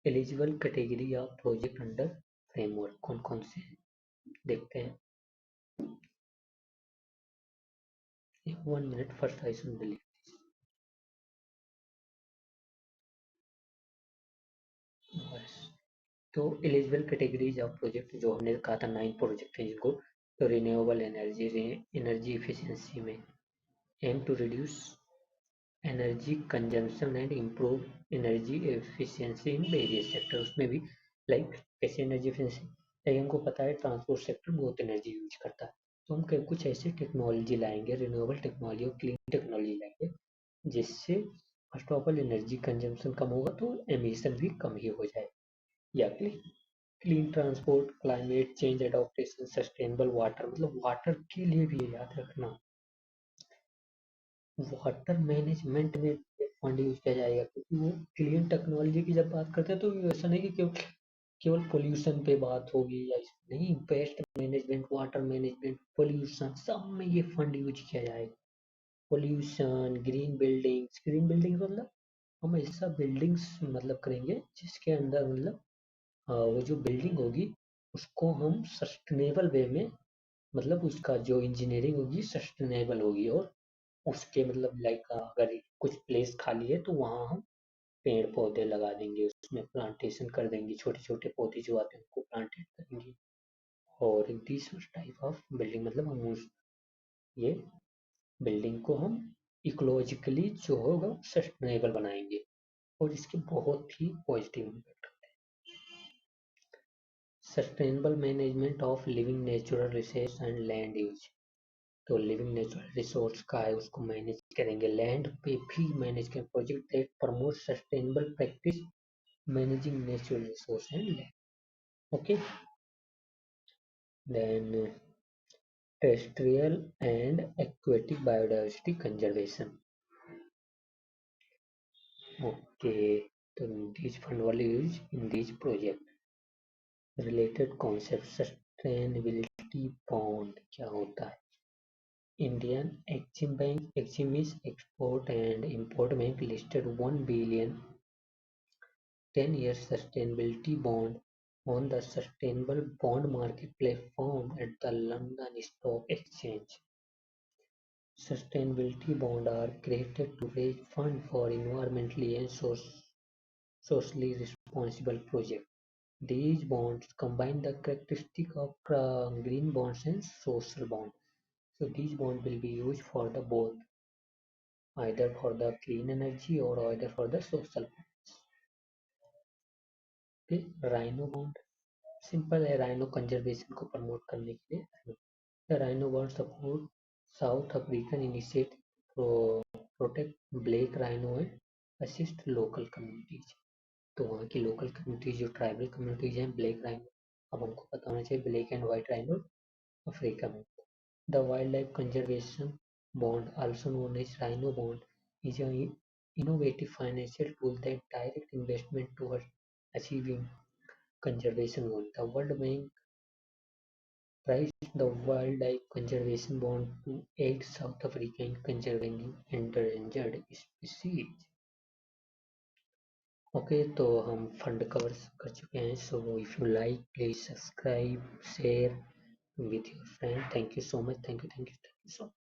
एलिजिबल कैटेगरी या प्रोजेक्ट अंडर फ्रेमवर्क कौन कौन से हैं देखते हैं। 1 minute first I should delete. बस, तो एलिजिबल कैटेगरीज ऑफ प्रोजेक्ट जो हमने कहा था 9 प्रोजेक्ट हैं जिनको, तो रिन्यूएबल एनर्जी, एनर्जी इफिशियंसी में aim to reduce energy consumption and improve energy efficiency in various sector. उसमें भी लाइक कैसे एनर्जी एफिशिएंसी, लाइक हमको पता है ट्रांसपोर्ट सेक्टर बहुत एनर्जी यूज करता है, तो हम कुछ ऐसी टेक्नोलॉजी लाएंगे, रिन्यूएबल टेक्नोलॉजी और क्लीन टेक्नोलॉजी लाएंगे जिससे first of all energy consumption कम होगा तो एमिशन भी कम ही हो जाए। या clean transport, climate change adaptation, sustainable water, मतलब वाटर के लिए भी याद रखना वाटर मैनेजमेंट में फंड यूज किया जाएगा क्योंकि वो क्लीन टेक्नोलॉजी की जब बात करते हैं तो ऐसा नहीं कि केवल पोल्यूशन पे बात होगी या नहीं, waste management, water management, pollution, सब में ये फंड यूज किया जाएगा। Pollution, green buildings, green building मतलब हम ऐसा बिल्डिंग्स मतलब करेंगे जिसके अंदर मतलब वो जो बिल्डिंग होगी उसको हम सस्टेनेबल वे में, मतलब उसका जो इंजीनियरिंग होगी सस्टेनेबल होगी, और उसके मतलब लाइक अगर कुछ प्लेस खाली है तो वहाँ हम पेड़ पौधे लगा देंगे, उसमें प्लांटेशन कर देंगे, छोटे छोटे पौधे जो आते हैं उनको प्लांटेड करेंगे। और दिस टाइप ऑफ बिल्डिंग मतलब हम उस ये बिल्डिंग को हम इकोलॉजिकली जो होगा सस्टेनेबल बनाएंगे, और इसके बहुत ही positive impact. Sustainable management of living natural resource and land use, तो लिविंग नेचुरल रिसोर्स का है उसको मैनेज करेंगे, लैंड पे भी मैनेज करेंगे, project that promote sustainable practice managing natural resource and land. Okay, then terrestrial and aquatic biodiversity conservation. Okay, so these fund will use in this project. Related concept, sustainability bond क्या होता है? Indian Exim Bank, Eximis Export and Import Bank listed 1 billion 10-year sustainability bond on the sustainable bond market platform at the London Stock Exchange. Sustainability bonds are created to raise funds for environmentally and socially responsible projects. These bonds combine the characteristic of green bonds and social bonds. So these bonds will be used for the both, either for the clean energy or either for the social bonds. Okay, rhino bond simple है, rhino conservation को promote करने के लिए। The rhino bond support South African initiative to protect black rhino and assist local communities. तो वहाँ की local communities जो tribal communities हैं ब्लैक राइनो, अब हमको पता होना चाहिए black and white rhino Africa में। The wildlife conservation bond also known as rhino bond is an innovative financial tool that direct investment towards achieving conservation goals. The World Bank priced the wildlife conservation bond to aid South Africa in conserving endangered species. Okay, तो हम fund cover कर चुके हैं। सो if you like please subscribe, share with your friend. Thank you so much. Thank you. Thank you. Thank you so much.